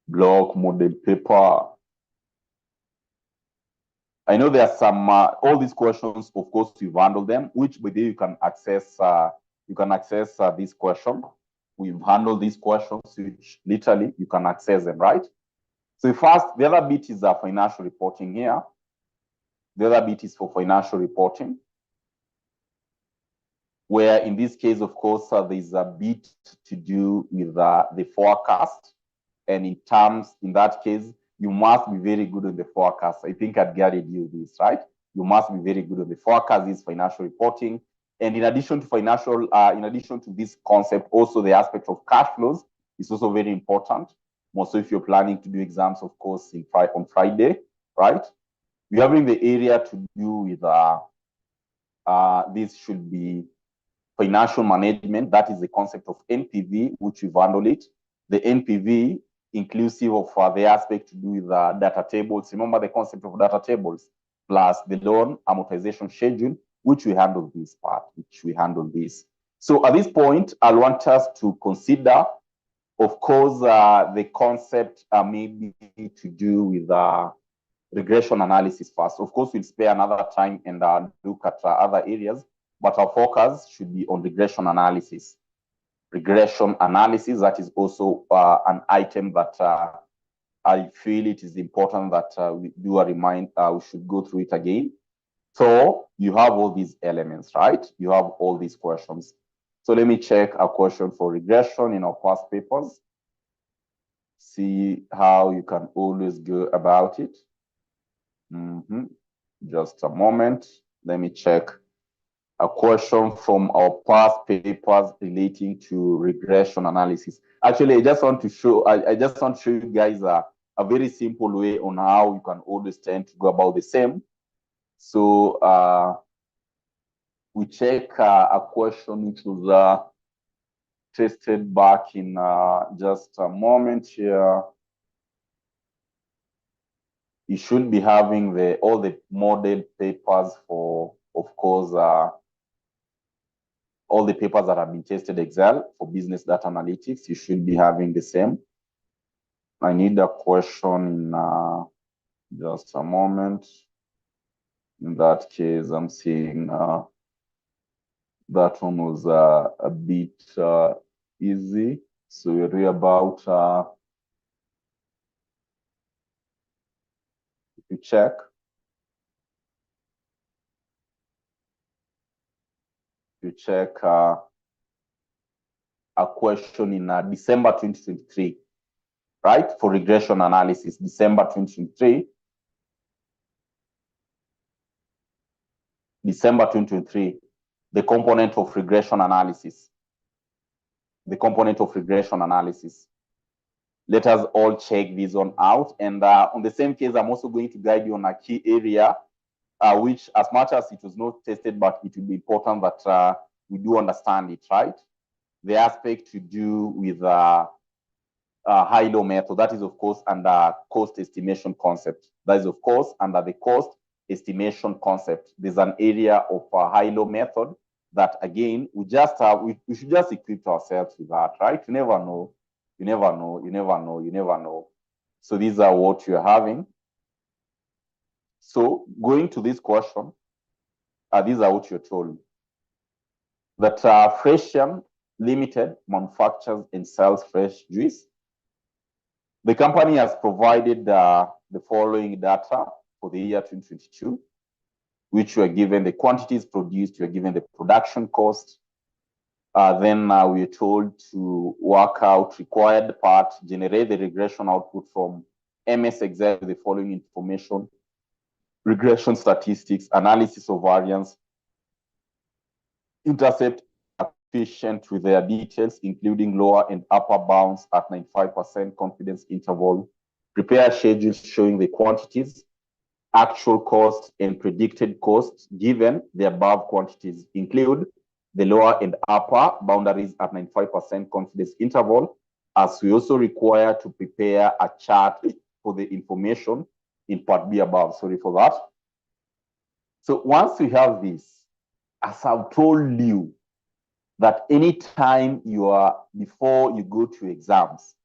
block model paper. I know there are some, all these questions, of course, we've handled them, which by the way you can access this question. We've handled these questions, which literally you can access them, right? So first, the other bit is financial reporting here. The other bit is for financial reporting, where in this case, of course, there's a bit to do with the forecast. And in that case, you must be very good on the forecast. I think I'd guided you this, right? You must be very good on the forecast, this financial reporting. And in addition to this concept, also the aspect of cash flows is also very important. Also, if you're planning to do exams, of course, on Friday, right? We're having the area to do with this should be financial management. That is the concept of NPV, which we've handled it. The NPV inclusive of the aspect to do with data tables. Remember the concept of data tables plus the loan amortization schedule, which we handle this part, So at this point, I want us to consider, of course, the concept maybe to do with regression analysis first. Of course, we'll spare another time and look at other areas, but our focus should be on regression analysis. Regression analysis, that is also an item that I feel it is important that we do we should go through it again. So you have all these elements, right? You have all these questions. So let me check a question for regression in our past papers. See how you can always go about it. Just a moment. Let me check a question from our past papers relating to regression analysis. Actually, I just want to show you guys a very simple way on how you can always tend to go about the same. So we check a question which was tested back in just a moment here. You should be having all the model papers for, of course, all the papers that have been tested Excel for business data analytics. You should be having the same. I need a question in just a moment. In that case, I'm seeing that one was a bit easy. So we read about, if you check, a question in December 2023, right? For regression analysis, December 2023. December 2023, the component of regression analysis. The component of regression analysis. Let us all check this one out. And on the same case, I'm also going to guide you on a key area, which as much as it was not tested, but it will be important that we do understand it, right? The aspect to do with high-low method, that is, of course, under cost estimation concept. That is, of course, under the cost estimation concept. There's an area of a high-low method that, again, we just have, we should just equip ourselves with that, right? You never know. You never know. You never know. You never know. So these are what you're having. So going to this question, these are what you're told. That Regression Limited manufactures and sells fresh juice. The company has provided the following data for the year 2022, which were given the quantities produced, you are given the production cost. Then we are told to work out required part, generate the regression output from MS Excel with the following information: regression statistics, analysis of variance, intercept coefficient with their details, including lower and upper bounds at 95% confidence interval, prepare schedules showing the quantities, actual cost and predicted costs given the above quantities, include the lower and upper boundaries at 95% confidence interval, as we also require to prepare a chart for the information in part B above. Sorry for that. So once we have this, as I've told you, that anytime you are, before you go to exams,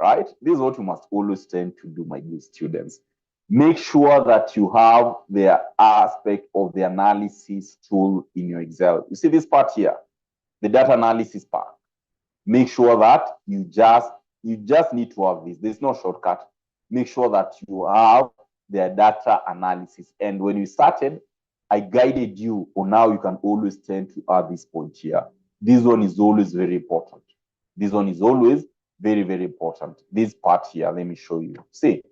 right? This is what you must always tend to do, my good students. Make sure that you have the aspect of the analysis tool in your Excel. You see this part here, the data analysis part. Make sure that you just need to have this. There's no shortcut. Make sure that you have the data analysis. And when you started, I guided you on how you can always tend to add this point here. This one is always very important. This one is always very, very important. This part here, let me show you. See,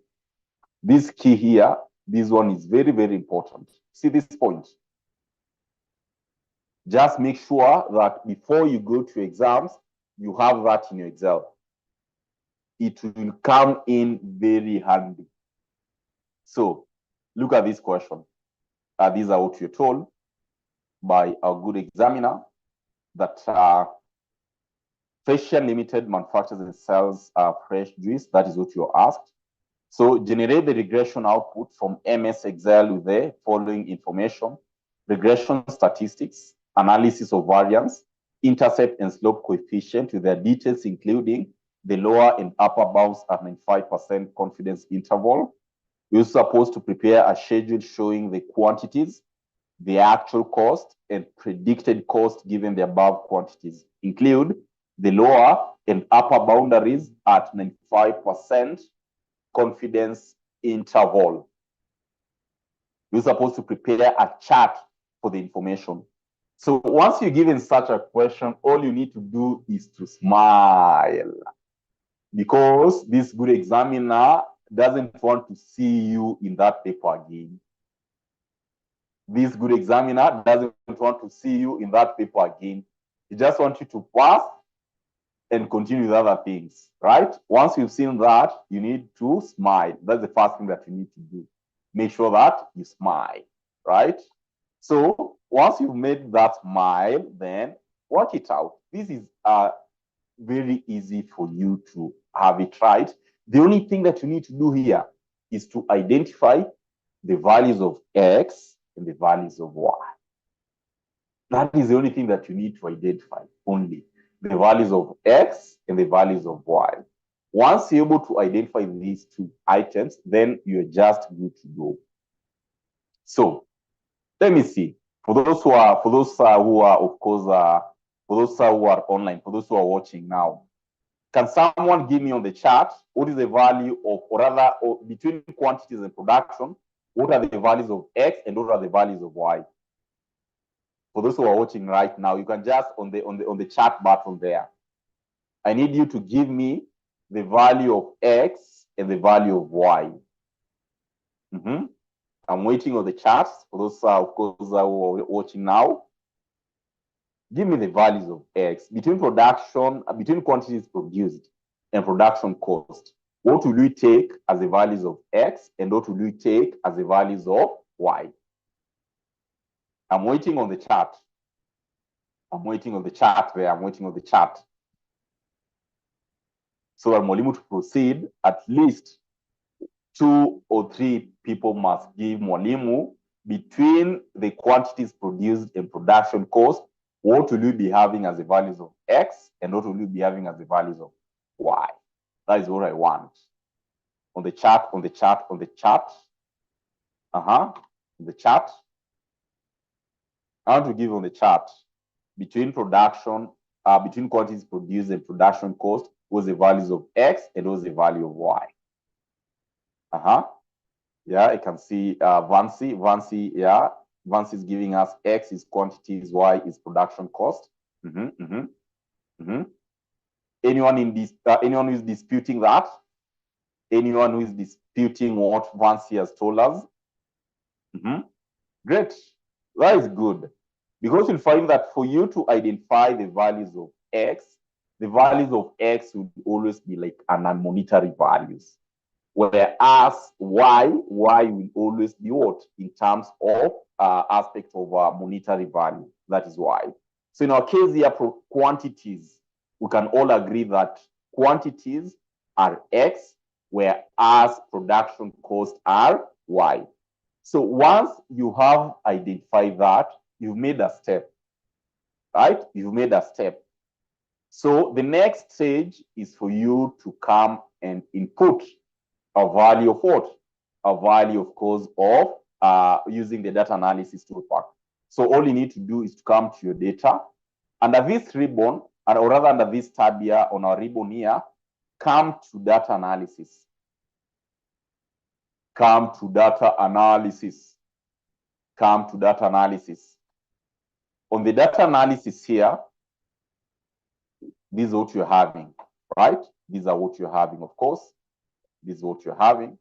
this key here, this one is very, very important. See this point. Just make sure that before you go to exams, you have that in your Excel. It will come in very handy. So look at this question. These are what you're told by a good examiner, that Regression Limited manufactures and sells fresh juice. That is what you're asked. So generate the regression output from MS Excel with the following information: regression statistics, analysis of variance, intercept and slope coefficient with their details, including the lower and upper bounds at 95% confidence interval. We're supposed to prepare a schedule showing the quantities, the actual cost, and predicted cost given the above quantities, include the lower and upper boundaries at 95% confidence interval. We're supposed to prepare a chart for the information. So once you're given such a question, all you need to do is to smile, because this good examiner doesn't want to see you in that paper again. This good examiner doesn't want to see you in that paper again. He just wants you to pass and continue with other things, right? Once you've seen that, you need to smile. That's the first thing that you need to do. Make sure that you smile, right? So once you've made that smile, then work it out. This is very easy for you to have it right. The only thing that you need to do here is to identify the values of X and the values of Y. That is the only thing that you need to identify, only the values of X and the values of Y. Once you're able to identify these two items, then you're just good to go. So let me see. For those who are, of course, for those who are online, for those who are watching now, can someone give me on the chart what is the value of, or rather, or between quantities and production, what are the values of X and what are the values of Y? For those who are watching right now, you can just on the chat button there. I need you to give me the value of X and the value of Y. I'm waiting on the charts for those, of course, who are watching now. Give me the values of X between quantities produced and production cost. What will we take as the values of X and what will we take as the values of Y? I'm waiting on the chart. I'm waiting on the chart there. I'm waiting on the chart. So I'm able to proceed. At least 2 or 3 people must give Mwalimu between the quantities produced and production cost. What will you be having as the values of X and what will you be having as the values of Y? That is what I want. On the chart, on the chart, on the chart. On the chart. I want to give on the chart between production, between quantities produced and production cost, was the values of X and was the value of Y. Yeah, I can see Vancy, yeah. Vancy is giving us X is quantities, Y is production cost. Anyone in this, anyone who is disputing that? Anyone who is disputing what Vancy has told us? Great. That is good. Because you'll find that for you to identify the values of X, the values of X will always be like non-monetary values. Whereas Y will always be what? In terms of aspect of monetary value. That is Y. So in our case here, for quantities, we can all agree that quantities are X, whereas production costs are Y. So once you have identified that, you've made a step, right? You've made a step. So the next stage is for you to come and input a value of what? A value, of course, of using the data analysis toolpath. So all you need to do is to come to your data. Under this ribbon, or rather under this tab here on our ribbon here, come to data analysis. Come to data analysis. Come to data analysis. On the data analysis here, this is what you're having, right? These are what you're having, of course. This is what you're having.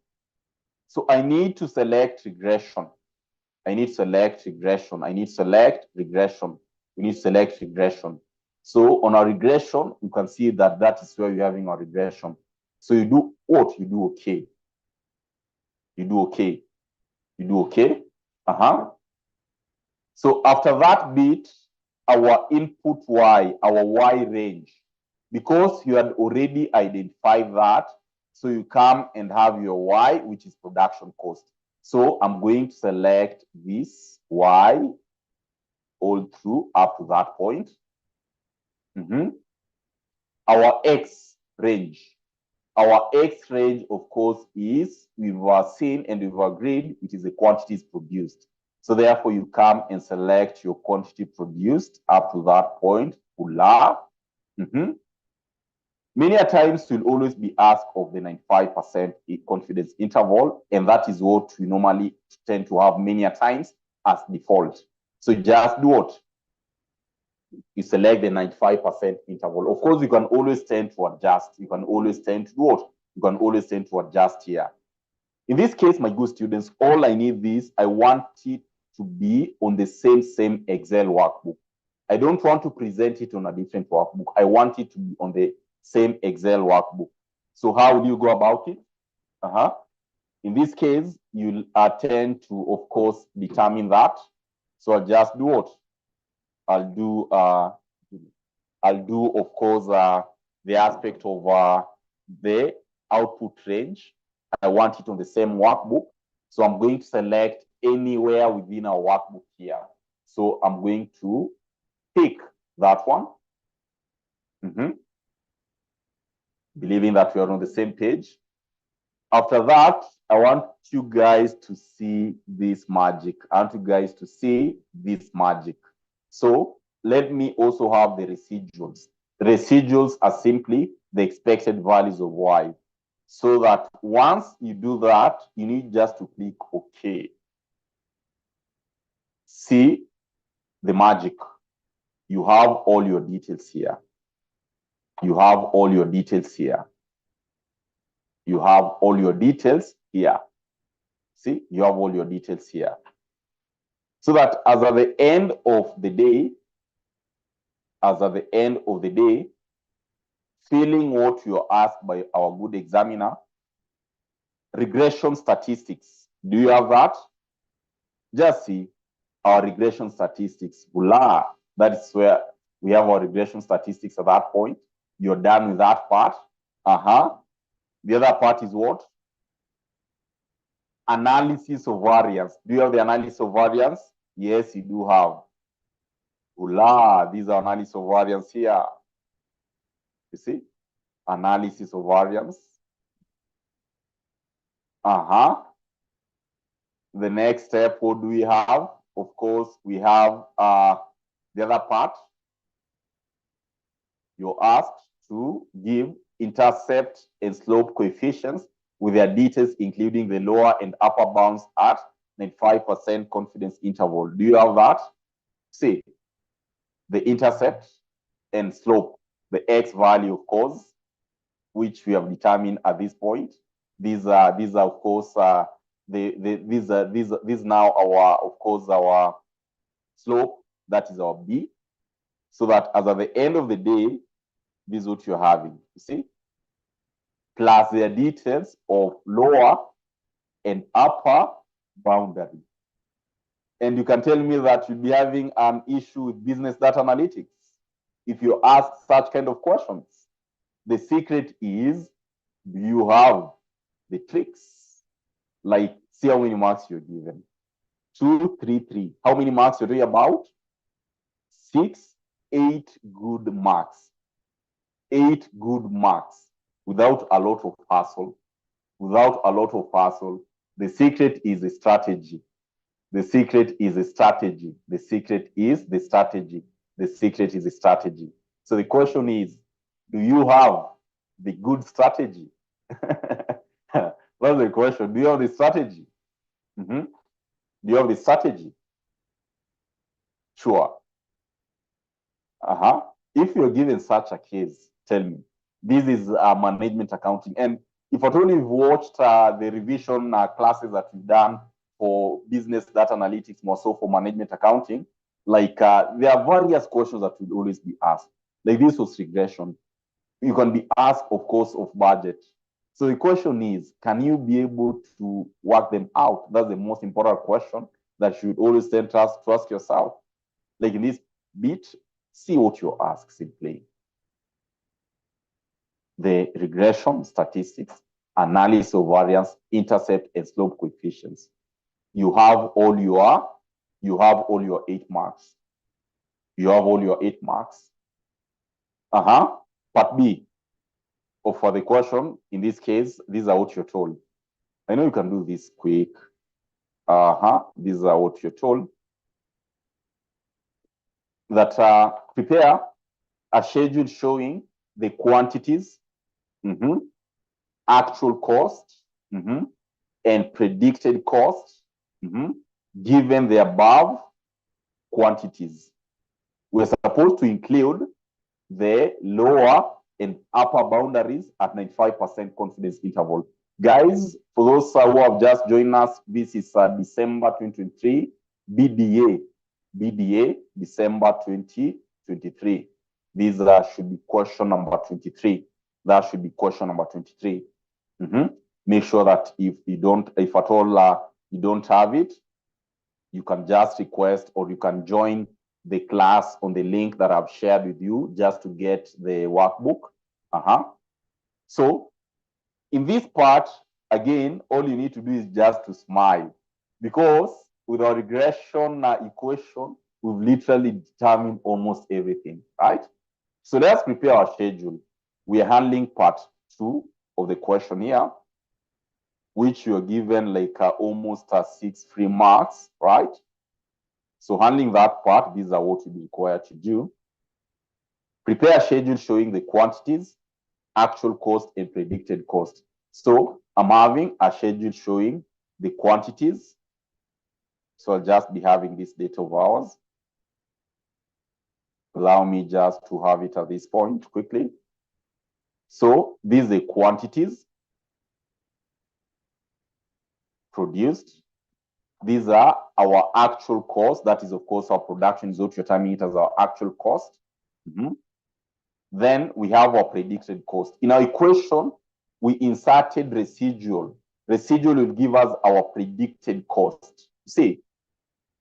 So I need to select regression. I need to select regression. I need to select regression. We need to select regression. So on our regression, you can see that that is where you're having our regression. So you do what? You do okay. You do okay. You do okay. So after that bit, our input Y, our Y range, because you had already identified that, so you come and have your Y, which is production cost. So I'm going to select this Y all through up to that point. Our X range. Our X range, of course, is we've seen and we've agreed it is the quantities produced. So therefore, you come and select your quantity produced up to that point. Many a times you'll always be asked of the 95% confidence interval, and that is what we normally tend to have many a times as default. So just do what? You select the 95% interval. Of course, you can always tend to adjust. You can always tend to do what? You can always tend to adjust here. In this case, my good students, all I need is I want it to be on the same Excel workbook. I don't want to present it on a different workbook. I want it to be on the same Excel workbook. So how do you go about it? In this case, you'll tend to, of course, determine that. So I'll just do what? I'll do, of course, the aspect of the output range. I want it on the same workbook. So I'm going to select anywhere within our workbook here. So I'm going to pick that one. Believing that we are on the same page. After that, I want you guys to see this magic. I want you guys to see this magic. So let me also have the residuals. The residuals are simply the expected values of y. So that once you do that, you need just to click OK. See the magic. You have all your details here. You have all your details here. You have all your details here. See, you have all your details here. So that as at the end of the day, feeling what you're asked by our good examiner, regression statistics. Do you have that? Just see our regression statistics. Voila, that is where we have our regression statistics at that point. You're done with that part. The other part is what? Analysis of variance. Do you have the analysis of variance? Yes, you do have. Voila, these are analysis of variance here. You see? Analysis of variance. The next step, what do we have? Of course, we have the other part. You're asked to give intercept and slope coefficients with their details, including the lower and upper bounds at 95% confidence interval. Do you have that? See, the intercept and slope, the x value, of course, which we have determined at this point. These are of course, these now our, of course, our slope, that is our b. So that as at the end of the day, this is what you're having, you see? Plus their details of lower and upper boundary. And you can tell me that you'll be having an issue with business data analytics if you ask such kind of questions. The secret is, do you have the tricks? Like, see how many marks you're given. 2, 3, 3. How many marks you're talking about? 6, 8 good marks. 8 good marks without a lot of hassle. Without a lot of hassle. The secret is a strategy. The secret is a strategy. The secret is the strategy. The secret is a strategy. So the question is, do you have the good strategy? That's the question. Do you have the strategy? Do you have the strategy? Sure. If you're given such a case, tell me. This is management accounting. And if at all you've watched the revision classes that we've done for business data analytics, more so for management accounting, like there are various questions that will always be asked. Like this was regression. You can be asked, of course, of budget. So the question is, can you be able to work them out? That's the most important question that you should always then to ask yourself. Like in this bit, see what you're asked simply. The regression statistics, analysis of variance, intercept, and slope coefficients. You have all your 8 marks. You have all your 8 marks. Part B. Or for the question, in this case, these are what you're told. I know you can do this quick. These are what you're told. That prepare a schedule showing the quantities, actual cost, and predicted cost, given the above quantities. We're supposed to include the lower and upper boundaries at 95% confidence interval. Guys, for those who have just joined us, this is December 2023, BDA, December 2023. These should be question number 23. That should be question number 23. Make sure that if at all you don't have it, you can just request or you can join the class on the link that I've shared with you just to get the workbook. So In this part, again, all you need to do is just to smile, because with our regression equation, we've literally determined almost everything, right? So let's prepare our schedule. We are handling part 2 of the question here, which you're given like almost 6 free marks, right? So handling that part, these are what you'll be required to do. Prepare a schedule showing the quantities, actual cost, and predicted cost. So I'm having a schedule showing the quantities. So I'll just be having this data of ours. Allow me just to have it at this point quickly. So these are the quantities produced. These are our actual cost. That is, of course, our production is what you're timing it as our actual cost. Then we have our predicted cost. In our equation, we inserted residual. Residual will give us our predicted cost. See,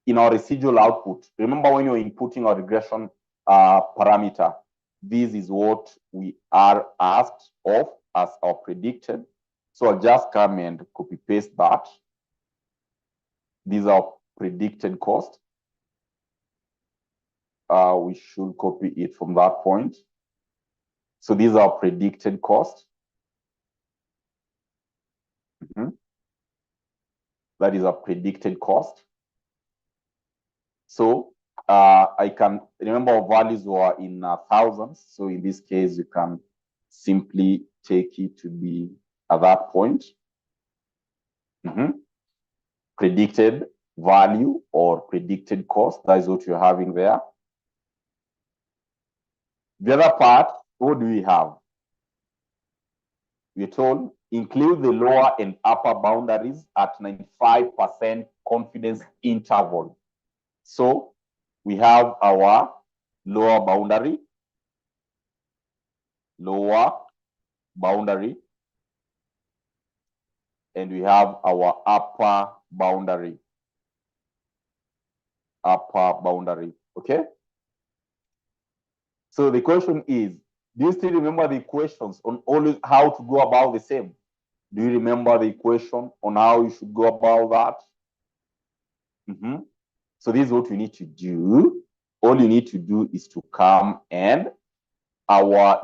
in our residual output, remember when you're inputting our regression parameter, this is what we are asked of as our predicted. So I'll just come and copy paste that. These are predicted cost. We should copy it from that point. So these are predicted cost. That is a predicted cost. So I can remember our values were in thousands. So in this case, you can simply take it to be at that point. Predicted value or predicted cost. That is what you're having there. The other part, what do we have? We're told include the lower and upper boundaries at 95% confidence interval. So we have our lower boundary, and we have our upper boundary, okay? So the question is, do you still remember the equations on always how to go about the same? Do you remember the equation on how you should go about that? So this is what we need to do. All you need to do is to come and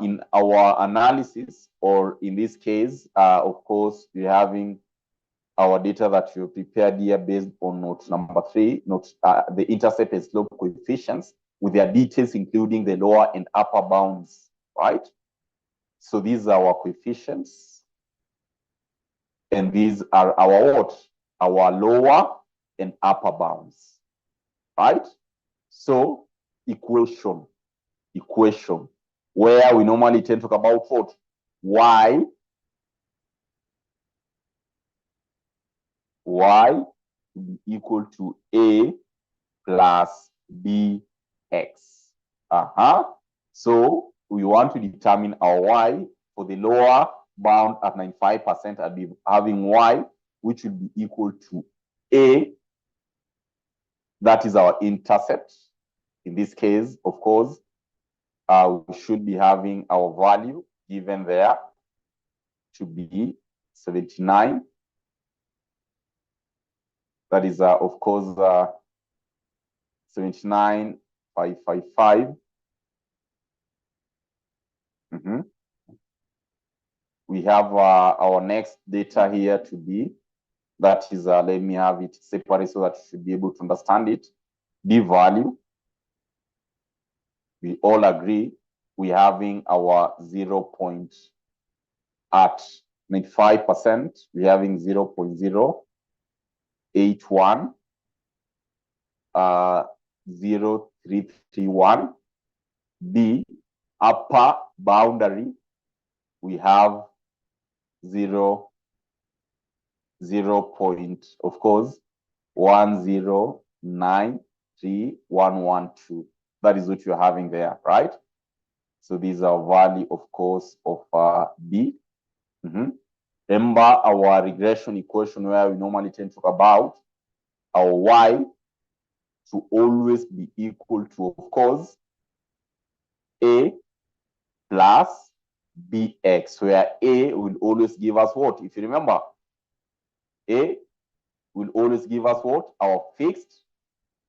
in our analysis, or in this case, of course, we're having our data that you prepared here based on note number 3, the intercept and slope coefficients with their details, including the lower and upper bounds, right? So these are our coefficients. And these are our what? Our lower and upper bounds, right? So equation, where we normally tend to talk about what? Y equal to A plus BX. So we want to determine our Y. For the lower bound at 95%, I'll be having Y, which will be equal to A. That is our intercept. In this case, of course, we should be having our value given there to be 79. That is, of course, 79,555. We have our next data here to be, that is, let me have it separate so that you should be able to understand it. B value, we all agree we're having our 0. At 95%, we're having 0.081, 0331. B, upper boundary, we have 0 point, of course, 1093112. That is what you're having there, right? So these are value, of course, of B. Remember our regression equation where we normally tend to talk about our Y to always be equal to, of course, A plus bx, where A will always give us what? If you remember, A will always give us what? Our fixed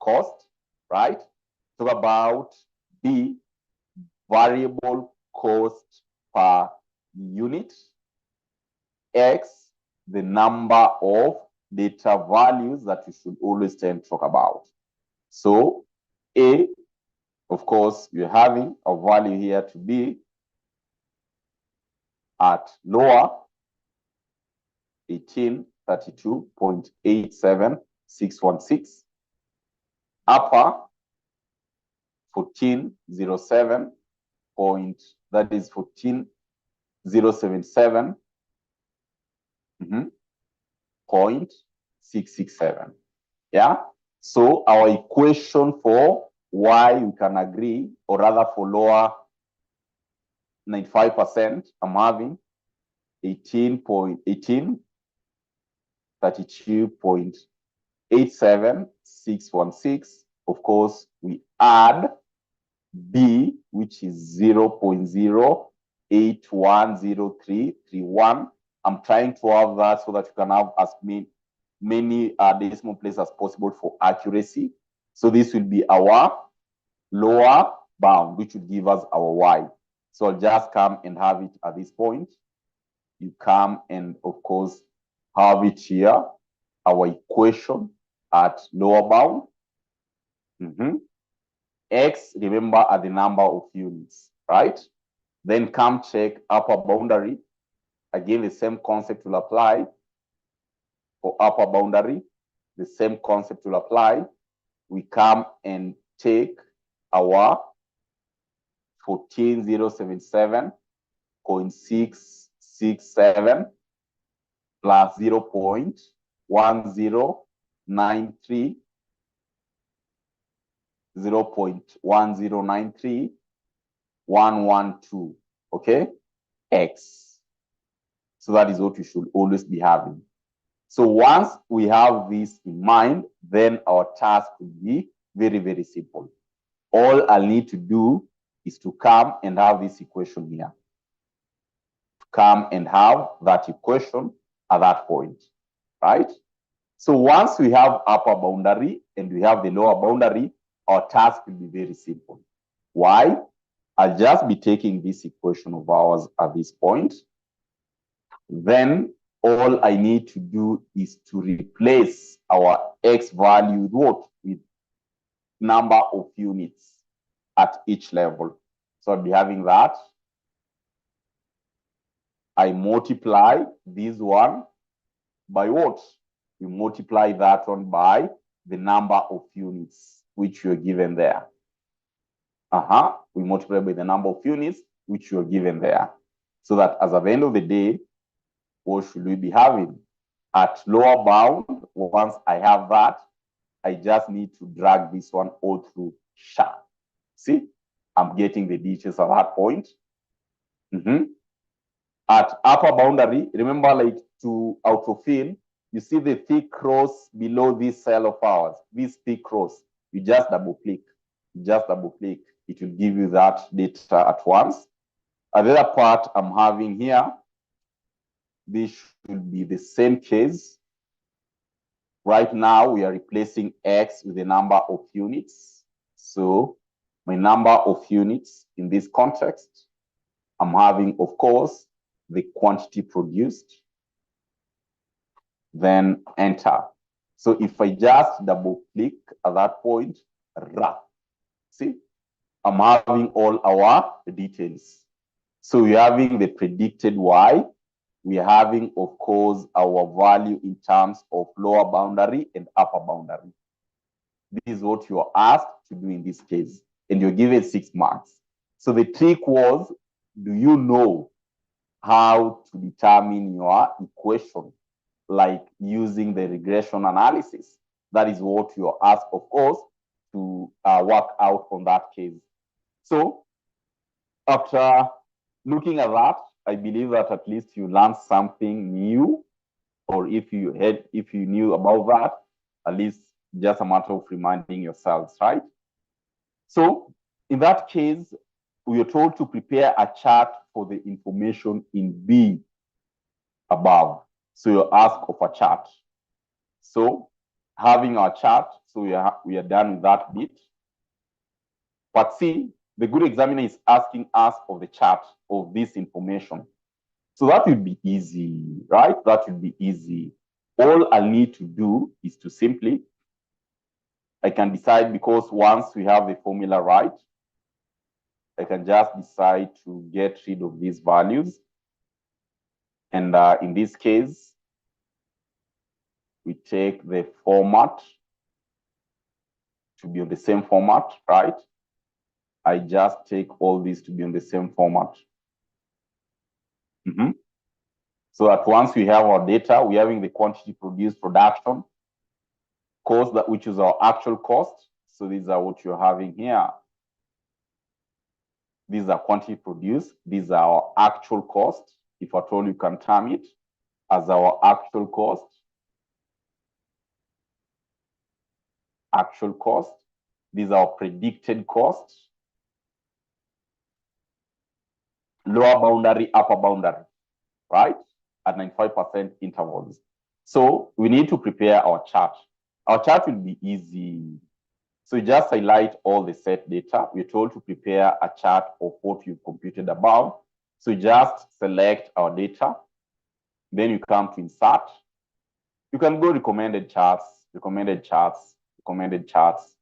cost, right? Talk about B, variable cost per unit. X, the number of data values that you should always tend to talk about. So A, of course, you're having a value here to be at lower 1832.87616, upper 1407 point, that is 14077 point 667. Yeah. So our equation for why we can agree, or rather for lower 95%, I'm having 18.32.87616. Of course, we add B, which is 0.0810331. I'm trying to have that so that you can have as many decimal places as possible for accuracy. So this will be our lower bound, which will give us our Y. So I'll just come and have it at this point. You come and, of course, have it here, our equation at lower bound. X, remember, are the number of units, right? Then come check upper boundary. Again, the same concept will apply for upper boundary. The same concept will apply. We come and take our 14077.667 plus 0.1093, 0.1093112, okay? X. So that is what you should always be having. So once we have this in mind, then our task will be very, very simple. All I'll need to do is to come and have this equation here. Come and have that equation at that point, right? So once we have upper boundary and we have the lower boundary, our task will be very simple. Why? I'll just be taking this equation of ours at this point. Then all I need to do is to replace our X value with what? With number of units at each level. So I'll be having that. I multiply this one by what? We multiply that one by the number of units which you're given there. We multiply by the number of units which you're given there. So that as at the end of the day, what should we be having? At lower bound, once I have that, I just need to drag this one all through sharp. See, I'm getting the details at that point. At upper boundary, remember, like to autofill, you see the thick cross below this cell of ours, this thick cross, you just double click. It will give you that data at once. Another part I'm having here, this should be the same case. Right now, we are replacing X with the number of units. So my number of units in this context, I'm having, of course, the quantity produced, then enter. So if I just double click at that point, see, I'm having all our details. So we're having the predicted Y. We're having, of course, our value in terms of lower boundary and upper boundary. This is what you are asked to do in this case, and you're given 6 marks. So the trick was, do you know how to determine your equation, like using the regression analysis? That is what you are asked, of course, to work out on that case. So after looking at that, I believe that at least you learned something new, or if you knew about that, at least just a matter of reminding yourselves, right? So in that case, we are told to prepare a chart for the information in B above. So you ask of a chart. So having our chart, so we are done with that bit. But C, the good examiner is asking us of the chart of this information. So that will be easy, right? That will be easy. All I need to do is to simply, I can decide, because once we have the formula right, I can just decide to get rid of these values. And in this case, we take the format to be on the same format, right? I just take all these to be on the same format. So that once we have our data, we're having the quantity produced, production, cost, that which is our actual cost. So these are what you're having here. These are quantity produced. These are our actual cost. If at all you can term it as our actual cost. Actual cost. These are our predicted costs. Lower boundary, upper boundary, right? At 95% intervals. So we need to prepare our chart. Our chart will be easy. So just highlight all the set data. We're told to prepare a chart of what you've computed above. So just select our data. Then you come to insert. You can go recommended charts, recommended charts, recommended charts.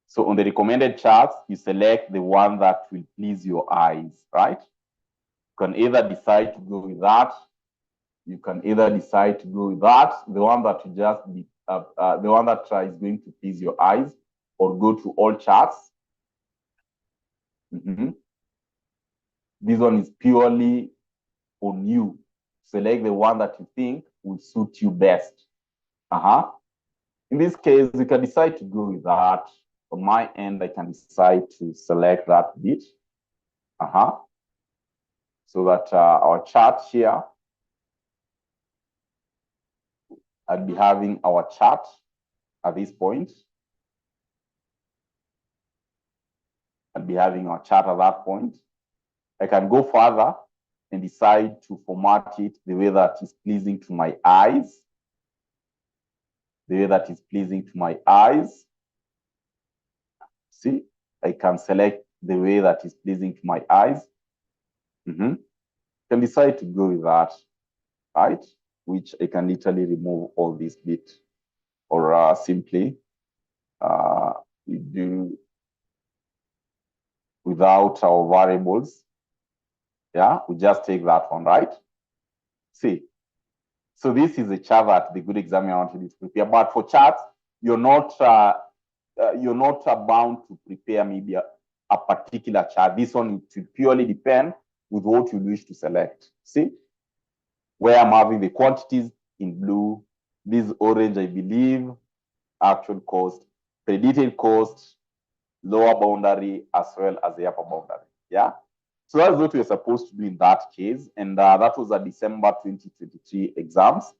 So on the recommended charts, you select the one that will please your eyes, right? You can either decide to go with that. You can either decide to go with that, the one that you just be, the one that is going to please your eyes, or go to all charts. This one is purely on you. Select the one that you think will suit you best. In this case, you can decide to go with that. On my end, I can decide to select that bit. So that our chart here, I'll be having our chart at this point. I'll be having our chart at that point. I can go further and decide to format it the way that is pleasing to my eyes. The way that is pleasing to my eyes. See, I can select the way that is pleasing to my eyes. Can decide to go with that, right? Which I can literally remove all this bit, or simply we do without our variables. Yeah, we just take that one, right? See, so this is a chart that the good examiner wanted you to prepare. But for charts, you're not bound to prepare maybe a particular chart. This one will purely depend with what you wish to select. See, where I'm having the quantities in blue, this orange, I believe, actual cost, predicted cost, lower boundary, as well as the upper boundary. Yeah. So that's what we're supposed to do in that case. And that was a December 2023 exams.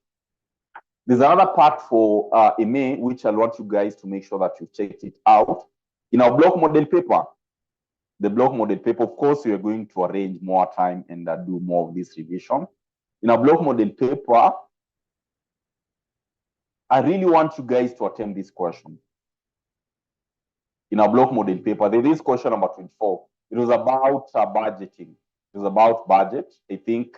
There's another part for MA, which I want you guys to make sure that you've checked it out. In our block model paper, the block model paper, of course, we are going to arrange more time and do more of this revision. In our block model paper, I really want you guys to attempt this question. In our block model paper, there is question number 24. It was about budgeting. It was about budget. I think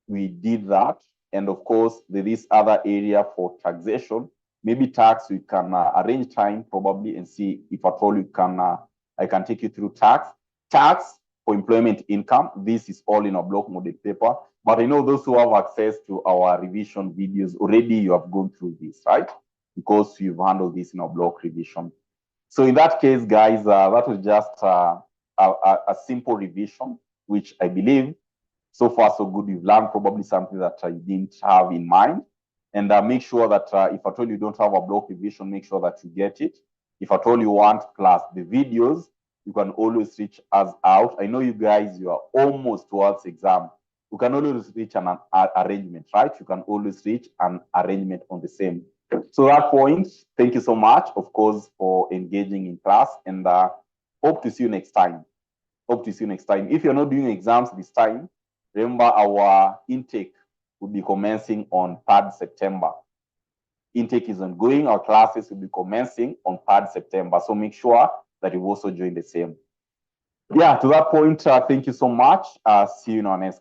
we did that. And of course, there is other area for taxation. Maybe tax, we can arrange time probably and see if at all you can, I can take you through tax. Tax for employment income. This is all in our block model paper. But I know those who have access to our revision videos, already you have gone through this, right? Because you've handled this in our block revision. So in that case, guys, that was just a simple revision, which I believe so far so good. You've learned probably something that you didn't have in mind. And make sure that if at all you don't have a block revision, make sure that you get it. If at all you want, plus the videos, you can always reach us out. I know you guys, you are almost towards exam. You can always reach an arrangement, right? You can always reach an arrangement on the same. So that point, thank you so much, of course, for engaging in class, and hope to see you next time. Hope to see you next time. If you're not doing exams this time, remember our intake will be commencing on 3rd September. Intake is ongoing. Our classes will be commencing on 3rd September. So make sure that you also join the same. Yeah, to that point, thank you so much. See you in our next